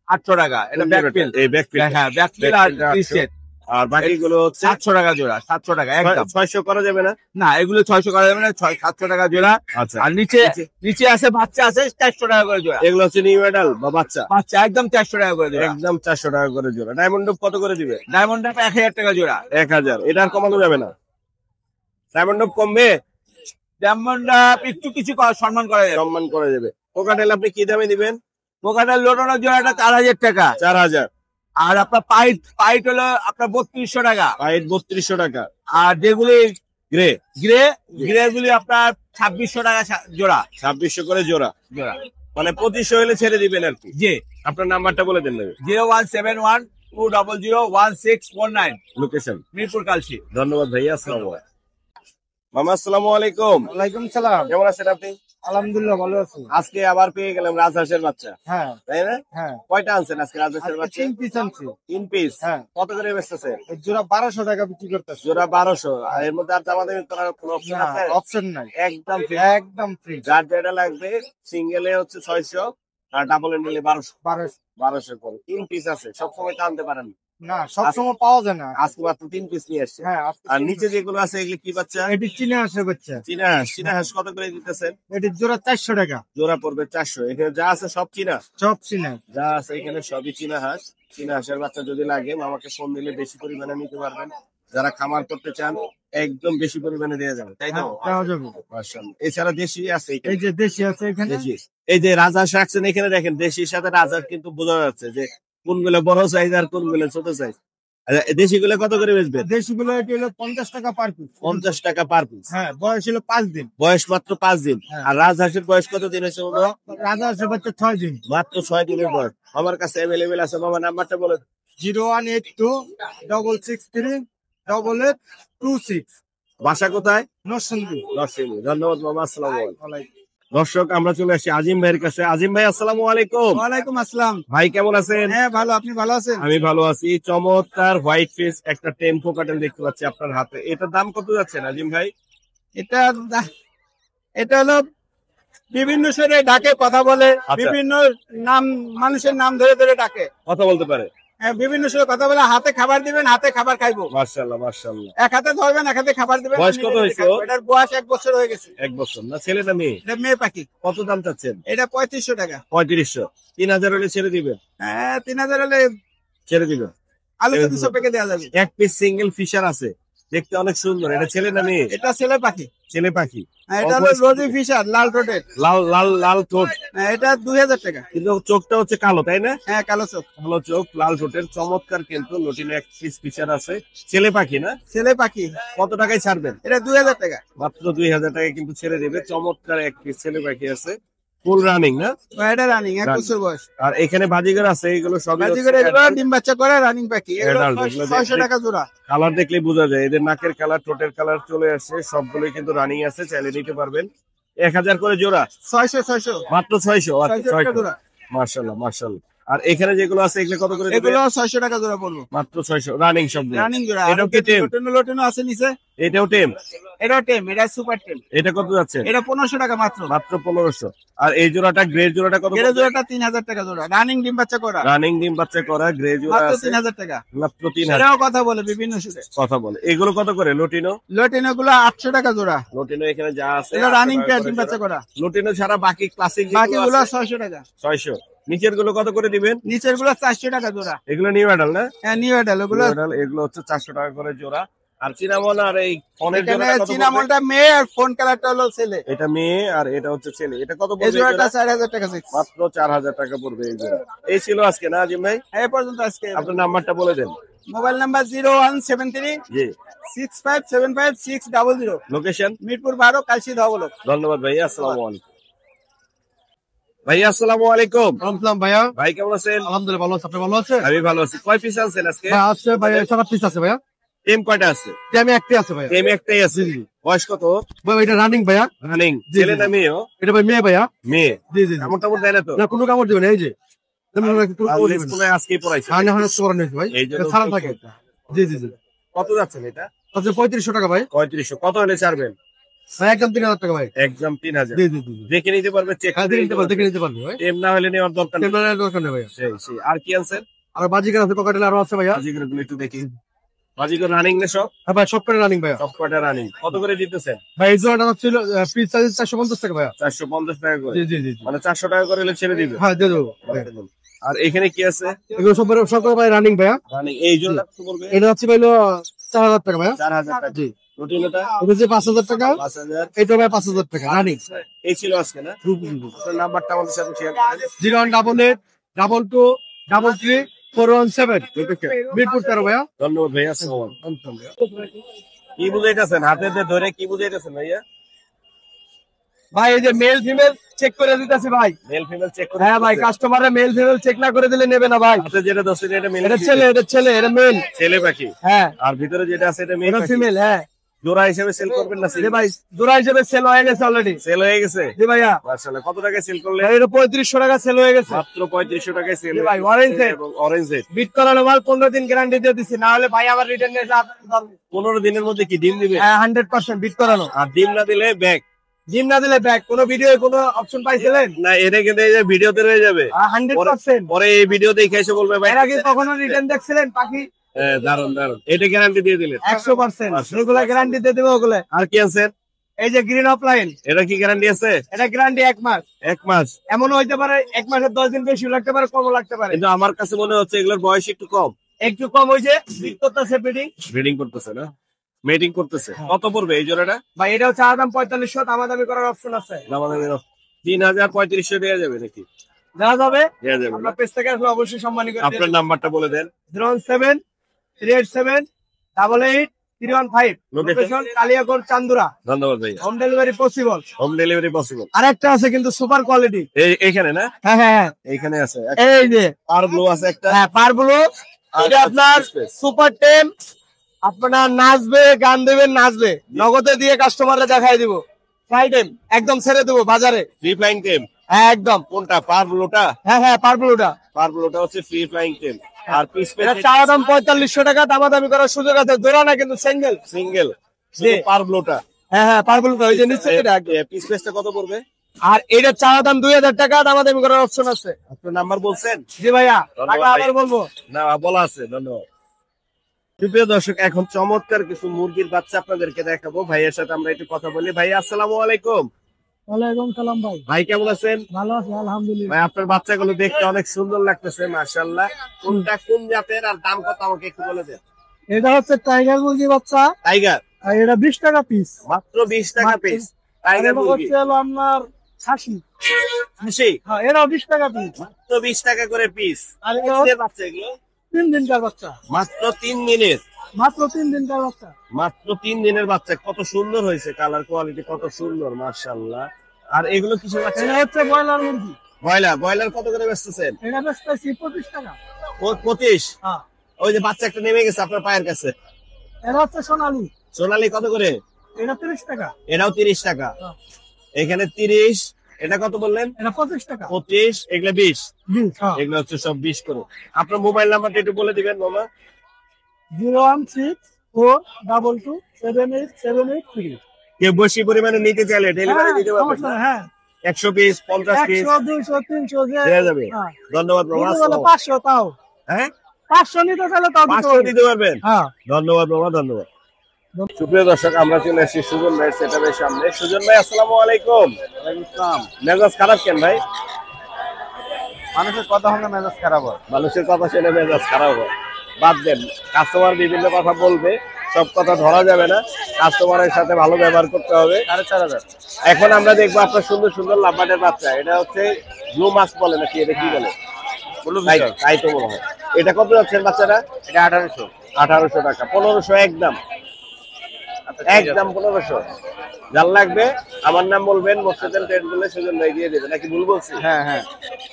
800 টাকা। এটা ব্যাকপিল। এই ব্যাকপিল। হ্যাঁ ব্যাকপিল আর টি-শার্ট। আর বাকি গুলো হচ্ছে 700 টাকা জোড়া। 700 টাকা একদম। 600 করা যাবে না? না এগুলো 600 করা যাবে না, 700 টাকা জোড়া। আচ্ছা। আর নিচে আছে বাচ্চা আছে 400 টাকা করে জোড়া। এগুলো হচ্ছে নিউ অ্যাডাল্ট বা বাচ্চা? বাচ্চা একদম 400 টাকা করে জোড়া। একদম 400 টাকা করে জোড়া। ডায়মন্ড ডুব কত করে দিবে? ডায়মন্ড আপ 1000 টাকা জোড়া। 1000। এটা আর কমানো যাবে না? ডায়মন্ড ডুব কমবে? ডায়মন্ড আপ একটু কিছু সম্মান করা যাবে। সম্মান করা যাবে। কোকাটেল আপনি কি দামে দিবেন? পোকাটার লোটানোর জোড়াটা 4000 টাকা। 4000। আর আপনার পাইট হলো আপনার 3200 টাকা। পাইট 3200 টাকা। আর যেগুলি গ্রে গ্রে গুলি আপনার 2600 টাকা জোড়া। 2600 করে জোড়া। মানে 2500 হলে ছেড়ে দিবেন আর কি। জি। আপনার নাম্বারটা বলে দেন। 01712001619। লোকেশন মিরপুর কালসি। ধন্যবাদ ভাইয়া, আসসালামু আলাইকুম। মামা আসসালামু আলাইকুম। ওয়ালাইকুম সালাম। কেমন আছেন আপনি? আলহামদুলিল্লাহ ভালো আছি। আজকে আবার পেয়ে গেলাম রাজহাঁসের বাচ্চা, হ্যাঁ তাই না? হ্যাঁ। কয়টা আনছেন আজকে রাজহাঁসের বাচ্চা? 3 পিস আনছি। 3 পিস। হ্যাঁ। কত করে বেচতেছে? এই জোড়া 1200 টাকা বিক্রি করতেছি। জোড়া 1200। আর এর মধ্যে আর দামাদামি করার কোনো অপশন না, আছে? অপশন নাই। একদম free। একদম ফ্রি। যার যেটা লাগবে, সিঙ্গেলে হচ্ছে 600 আর ডাবলে নিলে 1200। 1200 করে 3 পিস আছে। সবসময় তো আনতে পারেন না, সবসময় পাওয়া যায় না। আজকে মাত্র 3 পিস নিয়ে আসছে। হ্যাঁ। আর নিচে যেগুলো আছে এগুলো কি বাচ্চা? এটি চীনা আসে বাচ্চা। চীনা হাঁস কত করে দিতেছেন? এটির জোড়া 400 টাকা। জোড়া পড়বে 400। এখানে যা আছে সব চীনা? সব চীনা। যা আছে এখানে সবই চীনা হাঁস। চীনা হাঁসের বাচ্চা যদি লাগে আমাকে ফোন দিলে বেশি পরিমাণে নিতে পারবেন। যারা খামার করতে চান একদম বেশি পরিমাণে দেওয়া যাবে, তাই তো? দেওয়া যাবে। মাশাআল্লাহ। এছাড়া দেশি আছে এখানে। এই যে দেশি আছে এখানে। দেশি। এই যে রাজহাঁস রাখছেন এখানে, দেখেন দেশির সাথে রাজহাঁস কিন্তু বোঝা যাচ্ছে যে কোনগুলো বড় সাইজ আর কোনগুলো ছোট সাইজ। দেশি গুলো কত করে বেচবেন? দেশি গুলো এটি হলো 50 টাকা পার পিস। 50 টাকা পার পিস। হ্যাঁ, বয়স হলো 5 দিন। বয়স মাত্র 5 দিন। হ্যাঁ। আর রাজহাঁসের বয়স কত দিন হয়েছে বাবা? রাজা আসে বাচ্চা 6 দিন। মাত্র 6 দিনের বয়স। আমার কাছে অ্যাভেলেবেল আছে। বাবা নাম্বারটা বলে। 0182 663 8826। বাসা কোথায়? নরসিংদী। নরসিংদী। ধন্যবাদ বাবা, আসসালামু আলাইকুম। ওয়ালাইকুম। দর্শক আমরা চলে আসছি আজিম ভাইয়ের কাছে। আজিম ভাই আসসালামু আলাইকুম। ওয়ালাইকুম আসসালাম। ভাই কেমন আছেন? হ্যাঁ ভালো, আপনি ভালো আছেন? আমি ভালো আছি। চমৎকার হোয়াইট ফেস একটা টেম্পো কাটেল দেখতে পাচ্ছি আপনার হাতে। এটার দাম কত যাচ্ছে আজিম ভাই? এটা এটা হলো বিভিন্ন সুরে ডাকে, কথা বলে, আচ্ছা। বিভিন্ন নাম, মানুষের নাম ধরে ধরে ডাকে। কথা বলতে পারে। হ্যাঁ, বিভিন্ন সুরে কথা বলে। হাতে খাবার দিবেন, হাতে খাবার খাইবো। মাশাআল্লাহ মাশাআল্লাহ। এক হাতে ধরবেন, এক হাতে খাবার দিবেন। বয়স কত হয়েছে ওর? এটার বয়স 1 বছর হয়ে গেছে। 1 বছর না? ছেলে না মেয়ে? এটা মেয়ে পাখি। কত দাম চাচ্ছেন? এটা 3500 টাকা। 3500। 3000 হলে ছেড়ে দিবেন? হ্যাঁ, 3000 হলে ছেড়ে দিবেন। আলোচনা সাপেক্ষে দেওয়া যাবে। এক পিস সিঙ্গেল ফিশার আছে, দেখতে অনেক সুন্দর। এটা ছেলে না মেয়ে? এটা ছেলে পাখি। ছেলে পাখি। হ্যাঁ, এটা হলো রোজি ফিশার, লাল ঠোঁটের। লাল লাল লাল ঠোঁট, হ্যাঁ, এটা 2000 টাকা। কিন্তু চোখটা হচ্ছে কালো, তাই না? হ্যাঁ, কালো চোখ। কালো চোখ, লাল ঠোঁটের, চমৎকার। কিন্তু লটিনো এক পিস ফিশার আছে, ছেলে পাখি না? ছেলে পাখি। কত টাকায় ছাড়বেন? এটা 2000 টাকা। মাত্র 2000 টাকায় কিন্তু ছেড়ে দেবে। চমৎকার এক পিস ছেলে পাখি আছে, ফুল রানিং না? এটা রানিং, 1 বছর বয়স। আর এখানে বাজিগর আছে, এগুলো সবই বাজিগর, এগুলো ডিম বাচ্চা করে রানিং পাখি। এগুলো Adult, এগুলো 600 টাকা জোড়া। কালার দেখলে বোঝা যায়, এদের নাকের কালার, ঠোঁটের কালার চলে আসছে। সবগুলোই কিন্তু রানিং আছে, চাইলে নিতে পারবেন। 1000 করে জোড়া? 600। মাত্র 600। 600 টাকা জোড়া। মাশাআল্লাহ মাশাআল্লাহ। আর এখানে যেগুলো আছে এগুলো কত করে দিবেন? এগুলো 600 টাকা জোড়া পড়বে। মাত্র 600, রানিং সব। রানিং জোড়া। এটাও কি টেম? লোটেনো আছে নিচে। এটাও টেম? এটাও টেম, এটা সুপার টেম। এটা কত যাচ্ছে? এটা 1500 টাকা মাত্র। মাত্র 1500। আর এই জোড়াটা, গ্রে জোড়াটা কত? এর জোড়াটা 3000 টাকা জোড়া। রানিং ডিম বাচ্চা করা। রানিং ডিম বাচ্চা করা গ্রে জোড়া মাত্র আছে, 3000 টাকা। মাত্র 3000। এটাও কথা বলে বিভিন্ন সুরে। কথা বলে। এগুলো কত করে লটিনো? লোটেনো গুলো 800 টাকা জোড়া। লটিনো এখানে যা আছে এটা 800 রানিং টাকা পেয়ার করে ডিম বাচ্চা জোড়া। করা। লটিনো ছাড়া বাকি ক্লাসিক বাকি গুলো 600 টাকা। 600। নিচের গুলো কত করে দিবেন? নিচের গুলো 400 টাকা জোড়া। এগুলো নিউ অ্যাডাল না? হ্যাঁ, নিউ এডাল ওগুলো। New adult, এগুলো হচ্ছে 400 টাকা করে জোড়া। আর চিনামন আর এই ফোনের এখানে জোড়াটা কত পড়বে? চিনামলটা মেয়ে আর ফোন কালারটা হলো ছেলে। এটা মেয়ে আর এটা হচ্ছে ছেলে। এটা কত এই পড়বে? এই জোড়াটা জোড়া? 4000 টাকা। মাত্র 4000 টাকা পড়বে এই জোড়া। এই ছিল আজকে না আজিম ভাই? এই পর্যন্ত আজকে। আপনার নাম্বারটা বলে দেন। মোবাইল নাম্বার 0173 জি। 6575 600। লোকেশন? মিরপুর 12, কালসি ধবলক। ধন্যবাদ ভাইয়া, আসসালামু আলাইকুম। ভাইয়া আসসালামু আলাইকুম। আসসালাম ভাইয়া। ভাই কেমন আছেন? আলহামদুলিল্লাহ ভালো আছে, আপনি ভালো আছেন? আমি ভালো আছি। কয় পিস আনছেন আজকে? ভাই আছে ভাই, 7 পিস আছে ভাইয়া। টিম কয়টা আছে? আমি একটাই আছে ভাইয়া। টিম একটাই আছে। বয়স কত? ভাই এটা রানিং ভাইয়া। রানিং। জি, ছেলে জি। না মেয়ে? এটা ভাই মেয়ে ভাইয়া। মেয়ে। জি জি জি। কামড় টামড় দেয় না তো? না কোনো কামড় দিবেন, এই যে স্কুলে আজকেই পড়াইছে। হ্যাঁ হ্যাঁ করানো হয়েছে ভাই। এই জন্য এটা সারা থাকে। জি জি জি। কত যাচ্ছেন এটা? আচ্ছা 3500 টাকা ভাই। 3500। কত হলে ছাড়বেন? ভাই একদম 3000 টাকা ভাই। একদম 3000। জি জি জি জি। দেখে নিতে পারবে, চেক হ্যাঁ দেখে নিতে পারবো, দেখে নিতে পারবো ভাই। টিম না হলে নেওয়ার দরকার নেই। টেম্পারের দরকার নেই ভাইয়া। সেই সেই। আর কি আনছেন? আর বাজিকার আছে, কোকাটেল আরো আছে ভাইয়া। বাজিগর গুলো একটু দেখি। বাজিগর রানিং না সব? হ্যাঁ ভাই সব করে রানিং ভাইয়া। সব কয়টা রানিং? কত করে দিতেছেন? ভাই এই জোড়াটা ছিল পিস চার্জ 450 টাকা ভাইয়া। 450 টাকা করে। জি জি জি জি। মানে 400 টাকা করে হলে ছেড়ে দিবে। হ্যাঁ দিয়ে দেবো। আর এখানে কি আছে? এগুলো সব করে ভাই রানিং ভাইয়া। রানিং। এই জন্য কত বলবে? এটা হচ্ছে ভাই 4000 টাকা ভাইয়া। 4000 টাকা। জি। রুটিনটা এটা হচ্ছে 5000 টাকা। 5000। এটা ভাই 5000 টাকা রানিং। এই ছিল আজকে না? আপনার নাম্বারটা আমাদের সাথে শেয়ার করেন। 0188 22 33 417 মিরপুর 13 ভাইয়া। ধন্যবাদ ভাইয়া, আসসালামু আলাইকুম। কি বুঝাইতেছেন? হাতে দিয়ে ধরে কি বুঝাইতেছেন ভাইয়া? ভাই এই যে মেল ফিমেল চেক করে দিতেছি ভাই। মেল ফিমেল চেক করে? হ্যাঁ ভাই, কাস্টমাররা মেল ফিমেল চেক না করে দিলে নেবে না ভাই। হাতে যেটা দোষের এটা মেল। এটা ছেলে, এটা মেল। ছেলে পাখি। হ্যাঁ আর ভিতরে যেটা আছে এটা মেয়ে এটা পাখি। ফিমেল। হ্যাঁ জোড়া হিসেবে সেল করবেন না? জি ভাই জোড়া হিসেবে সেল হয়ে গেছে অলরেডি। সেল হয়ে গেছে? জি ভাইয়া। মাশাআল্লাহ। কত টাকায় সেল করলেন? এটা 3500 টাকা সেল হয়ে গেছে। মাত্র 3500 টাকায় সেল। জি ভাই, orange head। এবং অরেঞ্জ হেড। বিট করানো মাল 15 দিন গ্যারান্টি দিয়ে দিছি, না হলে ভাই আবার রিটার্ন নিয়ে 15 দিনের মধ্যে কি ডিম দিবে? হ্যাঁ 100% বিট করানো। আর ডিম না দিলে ব্যাগ? জিম না দিলে ব্যাক। কোন ভিডিও কোনো অপশন পাইছিলেন? না, এটা কিন্তু এই যে ভিডিওতে রয়ে যাবে। 100%। পরে এই ভিডিও দেখে এসে বলবে ভাই। এর আগে কখনো রিটার্ন দেখছিলেন পাখি? দারুন দারুন। এটা গ্যারান্টি দিয়ে দিলেন? 100%। এগুলা গ্যারান্টি দিয়ে দেবো ওগুলো। আর কি আনছেন? এই যে গ্রিন অফলাইন, এটা কি গ্যারান্টি আছে? এটা গ্যারান্টি 1 মাস। 1 মাস? এমনও হইতে পারে 1 মাসের 10 দিন বেশি লাগতে পারে, কমও লাগতে পারে। কিন্তু আমার কাছে মনে হচ্ছে এগুলোর বয়স একটু কম। একটু কম হয়েছে, বিট করতেছে ব্রিডিং। ব্রিডিং করতেছে না? মেটিং করতেছে। কত পড়বে এই জোড়াটা? ভাই এটাও চা দাম 4500, দামাদামি করার অপশন আছে। 3500 দেওয়া যাবে নাকি? দেওয়া যাবে। দেওয়া যাবে না? আপনার পেজ থেকে আসলে অবশ্যই সম্মানী করে আপনার নাম্বারটা বলে দেন। 07 387 88 315। লোকেশন কালিয়াকোট চান্দুরা। ধন্যবাদ ভাই। Home delivery possible. Home delivery possible. আরেকটা আছে কিন্তু সুপার কোয়ালিটি। এইখানে না? হ্যাঁ হ্যাঁ হ্যাঁ এইখানে আছে। এই যে আর ব্লু আছে একটা। হ্যাঁ পারগুলো। এটা আপনার সুপার টেম। আপনার নাচবে, গান দেবেন, নাচবে। নগদে দিয়ে কাস্টমাররা দেখাই দিব। ফ্রাইডে একদম ছেড়ে দেবো বাজারে। Free flying tame? হ্যাঁ একদম। কোনটা? পার ব্লুটা? হ্যাঁ হ্যাঁ পারগুলোটা। পার ব্লুটা হচ্ছে ফ্রি ফ্লাইং টেম। আর পিস এটা চাওয়া দাম 4500 টাকা, দামাদামি করার সুযোগ আছে। জোড়া না কিন্তু সিঙ্গেল। সিঙ্গেল? জি। পার ব্লুটা? হ্যাঁ হ্যাঁ পার্পল ওই যে নিচে এটা। পিস পেসটা কত পড়বে? আর এটার চাওয়া দাম 2000 টাকা, দামাদামি করার অপশন আছে। আপনার নাম্বার বলছেন? জি ভাইয়া, ধন্যবাদ টাকা ভাই। আবার বলবো। না বলা আছে, ধন্যবাদ। সুপ্রিয় দর্শক, এখন চমৎকার কিছু মুরগির বাচ্চা আপনাদেরকে দেখাবো। ভাইয়ের সাথে আমরা একটু কথা বলি। ভাই আসসালামু আলাইকুম। ওয়ালাইকুম সালাম ভাই, ভাই কেমন আছেন? ভালো আছি আলহামদুলিল্লাহ। ভাই আপনার বাচ্চাগুলো দেখতে অনেক সুন্দর লাগতেছে, মাশাআল্লাহ। কোনটা কোন জাতের আর দাম কত আমাকে একটু বলে দেন। এটা হচ্ছে টাইগার মুরগি বাচ্চা, টাইগার আর এটা 20 টাকা পিস। মাত্র 20 টাকা পিস। টাইগার মুরগি হচ্ছে হলো আপনার খাসি, খুশি? হ্যাঁ এটাও 20 টাকা পিস। মাত্র 20 টাকা করে পিস। আর এটা কতদিনের বাচ্চা এগুলো? 3 দিনকার বাচ্চা, মাত্র 3 দিনের। মাত্র 3 দিনকার বাচ্চা। মাত্র 3 দিনের বাচ্চা। কত সুন্দর হয়েছে, কালার কোয়ালিটি কত সুন্দর, মাশাআল্লাহ। আর এগুলো কিছু বাচ্চা? এটা হচ্ছে ব্রয়লার মুরগি, ব্রয়লার কত করে বেচতেছেন? এটা বেচতেছি 25 টাকা। 25? হ্যাঁ, ওই যে বাচ্চা একটা নেমে গেছে আপনার পায়ের কাছে, এটা হচ্ছে সোনালী, সোনালী কত করে? এটা 30 টাকা। এটাও 30 টাকা। হ্যাঁ। এখানে 30, এটা কত বললেন? এটা 25 টাকা। 25, এগুলো 20। 20, হ্যাঁ। এগুলো হচ্ছে সব 20 করে। আপনার মোবাইল নাম্বারটা একটু বলে দিবেন মামা। 01642278783। কেউ বেশি পরিমাণে নিতে চাইলে ডেলিভারি দিতে পারবেন না? হ্যাঁ, 100 পিস, 50 পিস 100, 200, 300 দেওয়া যাবে। হ্যাঁ। ধন্যবাদ মামা। নিতে গেলে 500 তাও, হ্যাঁ 500 নিতে গেলে তাও দিতে 500 হবে। দিতে পারবেন? হ্যাঁ। ধন্যবাদ বাবা, ধন্যবাদ। সুপ্রিয় দর্শক, আমরা চলে আসছি সুজন ভাইয়ের সেটআপের সামনে। সুজন ভাই আসসালামু আলাইকুম। মেজাজ খারাপ কেন ভাই? মানুষের কথা হলে মেজাজ খারাপ হয়। মানুষের কথা শুনে মেজাজ খারাপ হয়। বাদ দেন, কাস্টমার বিভিন্ন কথা বলবে, সব কথা ধরা যাবে না। কাস্টমারের সাথে ভালো ব্যবহার করতে হবে। 4500। এখন আমরা দেখবো আপনার সুন্দর সুন্দর লাভবাটের বাচ্চা। এটা হচ্ছে ব্লু মাস্ক বলে নাকি, এটা কি বলে? তাই তো মনে হয়। এটা কত যাচ্ছেন বাচ্চাটা? এটা 1800। 1800 টাকা। 1500 একদম, একদম 1500। যার লাগবে আমার নাম বলবেন, মোর্শেদের রেট বলে সুজন ভাই দিয়ে দেবে। নাকি ভুল বলছি? হ্যাঁ হ্যাঁ,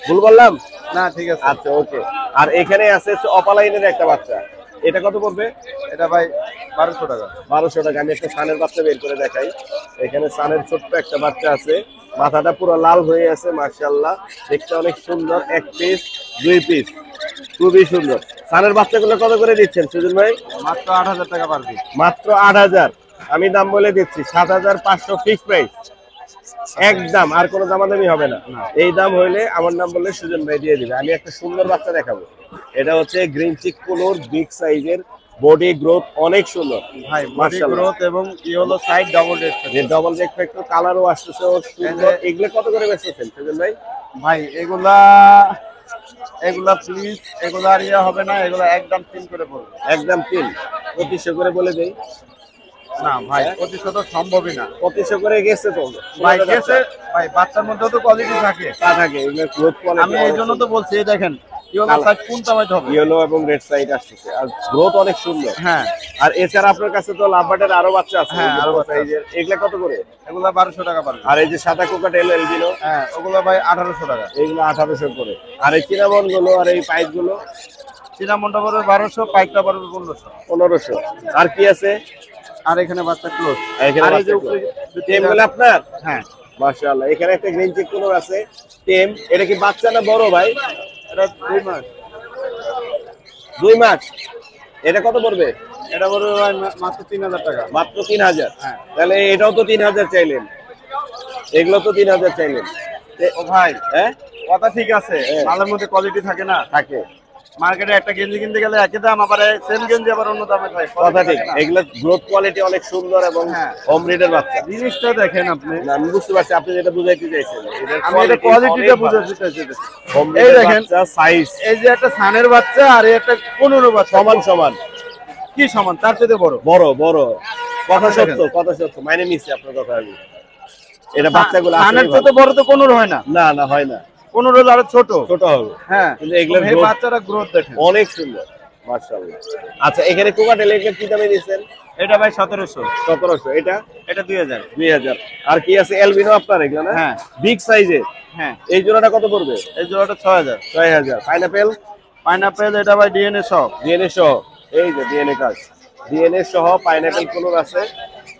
ভুল বললাম না ঠিক আছে। আচ্ছা ওকে। আর এখানে আছে অপালাইনের একটা বাচ্চা, এটা কত পড়বে? এটা ভাই 1200 টাকা। 1200 টাকা। আমি একটা সানের বাচ্চা বের করে দেখাই। এখানে সানের ছোট্ট একটা বাচ্চা আছে, মাথাটা পুরো লাল হয়ে আছে, মাশাআল্লাহ। দেখতে অনেক সুন্দর। 1 পিস 2 পিস, খুবই সুন্দর। সানের বাচ্চাগুলো কত করে দিচ্ছেন সুজন ভাই? মাত্র 8000 টাকা পার পিস। মাত্র 8000। আমি দাম বলে দিচ্ছি 7500 ফিক্স প্রাইস, একদম। আর কোনো দামাদামি হবে না। এই দাম হইলে আমার নাম বললে সুজন ভাই দিয়ে দিবে। আমি একটা সুন্দর বাচ্চা দেখাবো। এটা হচ্ছে গ্রিন চিক কোলোর, বিগ সাইজের, বডি গ্রোথ অনেক সুন্দর ভাই বডি মাশাআল্লাহ। গ্রোথ এবং ইয়েলো সাইড ডাবল রেড। যে ডবল জেক ফ্যাক্টর, কালারও আসতেছে ও সুন্দর। এগুলো কত করে বেচতেছেন সুজন ভাই? ভাই এগুলা প্লিজ, এগুলা আর ইয়ে হবে না, এগুলা একদম 3 করে পড়বে। একদম 3, 2500 করে বলে দেই। না ভাই 2500 সম্ভবই না 2500 করে গেছে তো ভাই। গেছে ভাই, বাচ্চার মধ্যে তো কোয়ালিটি থাকে। তা থাকে, এগুলো গ্রোথ কোয়ালিটি। আমি এই জন্য তো বলছি, এই দেখেন ইয়েলো সাইড কোনটা ভাই হবে। ইয়েলো এবং রেড সাইড আসতেছে, আর গ্রোথ অনেক সুন্দর। হ্যাঁ, আর এছাড়া আপনার কাছে তো লাভবাটের আরো বাচ্চা আছে। হ্যাঁ, আরো বাচ্চা সাইজের, এগুলা কত করে? এগুলা 1200 টাকা পারবে। আর এই যে সাদা কোকাটেল এলবিনো, হ্যাঁ, ওগুলা ভাই 1800 টাকা। এইগুলো 1800 করে। আর এই চিনামন গুলো আর এই পাইপ গুলো চিনামনটা পড়বে 1200, পাইকটা পড়বে 1500। 1500। আর কি আছে? আর এখানে বাচ্চা ক্লোজ। এখানে আর এই যে বাচ্চা উপরে টেম গুলো আপনার? হ্যাঁ মাশাআল্লাহ। এখানে একটা গ্রিন চিক কোন আছে টেম। এটা কি বাচ্চা না বড় ভাই? এটা 2 মাস। 2 মাস। এটা কত পড়বে? এটা পড়বে ভাই মাত্র 3000 টাকা। মাত্র 3000। হ্যাঁ। তাহলে এটাও তো 3000 চাইলেন, এগুলো তো 3000 চাইলেন। ও ভাই হ্যাঁ কথা ঠিক আছে, হ্যাঁ। মালের মধ্যে কোয়ালিটি থাকে না। থাকে। মার্কেটে একটা গেঞ্জি কিনতে গেলে একই দাম, আবার সেম গেঞ্জি আবার অন্য দামে পাই। কথা ঠিক। এগুলো গ্রোথ কোয়ালিটি অনেক সুন্দর এবং হ্যাঁ। হোম ব্রিডের বাচ্চা। জিনিসটা দেখেন আপনি। না, আমি বুঝতে পারছি আপনি যেটা বুঝাইতে চাইছেন। আমি এটা কোয়ালিটিটা বুঝাতে চাইছি। এই এই দেখেন দেখেন সাইজ এই যে একটা সানের বাচ্চা আর এই একটা 15 বাচ্চা, সমান সমান, কি সমান? তার চেয়ে বড়। বড় বড়। কথা সত্য, কথা সত্য, মাইনে নিচ্ছি আপনার কথা। আমি এটা বাচ্চাগুলো সানের চেয়ে বড় তো 15 হয় না। না না হয় না, 15 হলে আরো ছোট। ছোট হবে। হ্যাঁ, কিন্তু এগুলোর এই growth বাচ্চারা গ্রোথ দেখেন অনেক সুন্দর মাশাআল্লাহ। আচ্ছা, এখানে কোকাটেল এর কি দামে দিচ্ছেন? এটা ভাই 1700। 1700। এটা এটা 2000। 2000। আর কি আছে? এলবিনো আপনার এগুলো না? হ্যাঁ। বিগ সাইজের। হ্যাঁ, এই জোড়াটা কত পড়বে? এই জোড়াটা 6000। 6000। পাইনাপেল? পাইনাপেল এটা ভাই ডিএনএ সব। ডিএনএ সহ। এই যে ডিএনএ কার্ড, ডিএনএ সহ পাইনাপেল কোন আছে,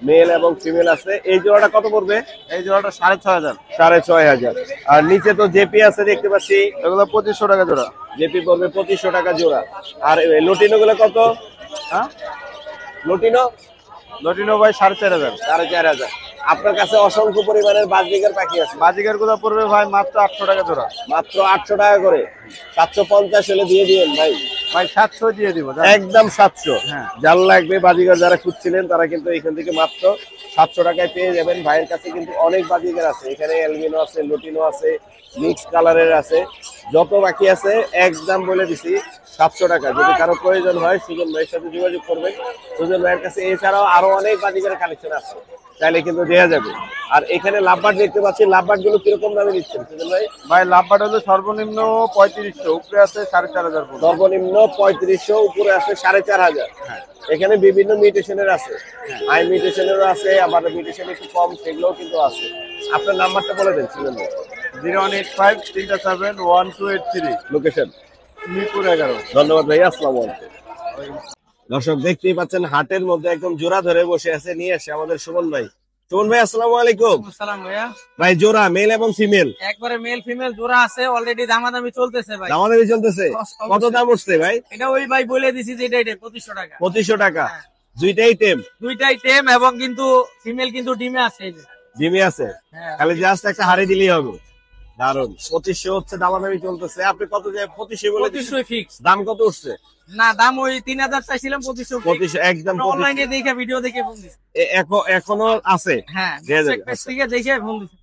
মেল এবং ফিমেল আছে। এই জোড়াটা কত পড়বে? এই জোড়াটা 6500। 6500। আর নিচে তো জেপি আছে দেখতে পাচ্ছি, এগুলো 2500 টাকা জোড়া। জেপি পড়বে 2500 টাকা জোড়া। আর লটিনো গুলো কত? হ্যাঁ, লটিনো লটিনো ভাই 4,500। 4,500। আপনার কাছে অসংখ্য পরিমাণের বাজরিকার পাখি আছে। বাজিকার গুলো পড়বে ভাই মাত্র 800 টাকা জোড়া। মাত্র 800 টাকা করে। 750 হলে দিয়ে দিবেন ভাই। ভাই 700 দিয়ে দিব। একদম 700। হ্যাঁ। যার লাগবে বাজিকার যারা খুঁজছিলেন তারা কিন্তু এখান থেকে মাত্র 700 টাকায় পেয়ে যাবেন। ভাইয়ের কাছে কিন্তু অনেক বাজিকার আছে। এখানে অ্যালবিনো আছে, লুটিনো আছে, মিক্স কালারের আছে, যত বাকি আছে একদম বলে দিছি 700 টাকা। যদি কারো প্রয়োজন হয় সুজন ভাইয়ের সাথে যোগাযোগ করবেন। সুজন ভাইয়ের কাছে এছাড়াও আরো অনেক বাজিকারের কালেকশন আছে, চাইলে কিন্তু দেওয়া যাবে। আর এখানে লাভবার্ড দেখতে পাচ্ছি, লাভবার্ড গুলো কিরকম দামে দিচ্ছেন সুজন ভাই? ভাই লাভবার্ড হলো সর্বনিম্ন 3500, উপরে আছে 4,500। সর্বনিম্ন 3500, উপরে আছে 4,500। এখানে বিভিন্ন মিউটেশনের আছে, হাই মিউটেশনেরও আছে, আবার মিউটেশন একটু কম সেগুলোও কিন্তু আছে। আপনার নাম্বারটা বলে দেন সুজন ভাই। 018537128 লোকেশন মিরপুর 11। ধন্যবাদ ভাই, আসসালামু আলাইকুম। দর্শক দেখতেই পাচ্ছেন হাটের মধ্যে একদম জোড়া ধরে বসে আছে, নিয়ে আসে আমাদের সুমন ভাই। সুমন ভাই আসসালামু আলাইকুম। সালাম ভাইয়া। ভাই জোড়া মেল এবং ফিমেল একবারে মেল ফিমেল জোড়া আছে, অলরেডি দামাদামি চলতেছে ভাই। দামাদামি চলতেছে? কত দাম উঠছে ভাই? এটা ওই ভাই বলে দিছি যে এটা 2500 টাকা। 2500 টাকা। দুইটাই টেম? দুইটাই টেম, এবং কিন্তু ফিমেল কিন্তু ডিমে আছে। এই যে ডিমে আছে, খালি জাস্ট একটা হাড়ি দিলেই হবে। দারুন। 2500 হচ্ছে, দামাদামি চলতেছে। আপনি কত যে 2500 বলে 2500 ফিক্স। দাম কত উঠছে? না, দাম ওই 3000 চাইছিলাম, 2500 2500 একদম। অনলাইনে দেখে ভিডিও দেখে ফোন দিছি। এখনো আছে? হ্যাঁ, দিয়ে যাবে। পেজ থেকে দেখে ফোন দিছি।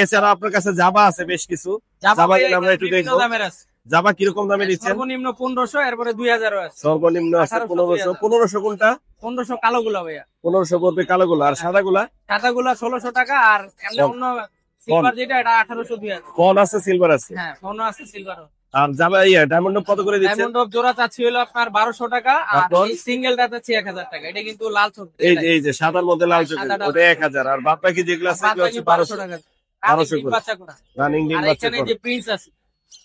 এছাড়া আপনার কাছে জাবা আছে বেশ কিছু। জাবা ভাইয়া আমরা একটু বিভিন্ন দেখবো। দামের আছে। জাবা কিরকম দামে দিচ্ছেন? সর্বনিম্ন 1500, এরপরে 2000 আছে। সর্বনিম্ন আছে 1500। 1500 কোনটা? 1500 কালোগুলা ভাইয়া। 1500 পড়বে কালোগুলো। আর সাদাগুলা? সাদাগুলা 1600 টাকা। আর এমনি অন্য সিলভার যেটা, এটা 1800 2000। ফোন আছে, সিলভার আছে। হ্যাঁ, ফোনও আছে, সিলভারও। আর জাবা ডায়মন্ড কত করে দিচ্ছেন? ডায়মন্ড জোড়া চাচ্ছি হলো আপনার 1200 টাকা, আর তারপর? এই সিঙ্গেলটা চাচ্ছি 1000 টাকা। এটা কিন্তু লাল চোখ। এই যে সাদার মধ্যে লাল চোখ, সাদাটা ওটা 1000। আর বাদ বাকি যেগুলো আছে সেগুলো হচ্ছে 1200 টাকা। 1200 ডিম করে। বাচ্চা করা। রানিং ডিম আর বাচ্চা এখানে করে। যে প্রিন্স আছে,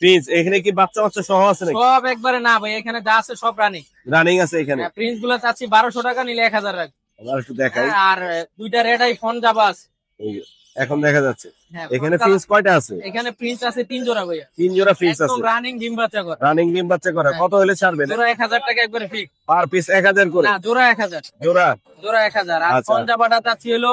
প্রিন্স এখানে কি বাচ্চা বাচ্চা সহ আছে নাকি? সব একবারে না ভাই, এখানে যা আছে সব রানি। রানিং আছে এখানে। প্রিন্স গুলো চাচ্ছি 1200 টাকা, নিলে 1000 টাকা। আবার একটু দেখাই। আর দুইটা রেড আই ফোন যাবা আছে। এই যে, এখন দেখা যাচ্ছে। হ্যাঁ, এখানে ফোন প্রিন্স কয়টা আছে? এখানে প্রিন্স আছে 3 জোড়া ভাইয়া। 3 জোড়া প্রিন্স আছে। একদম রানিং ডিম বাচ্চা করা। রানিং ডিম বাচ্চা করে। কত হলে ছাড়বেন? জোড়া 1000 টাকা একবারে ফিক্স। পার পিস 1000 করে? না, জোড়া 1000। জোড়া? জোড়া 1000। আর আচ্ছা। ফোন যাবাটা চাচ্ছি হলো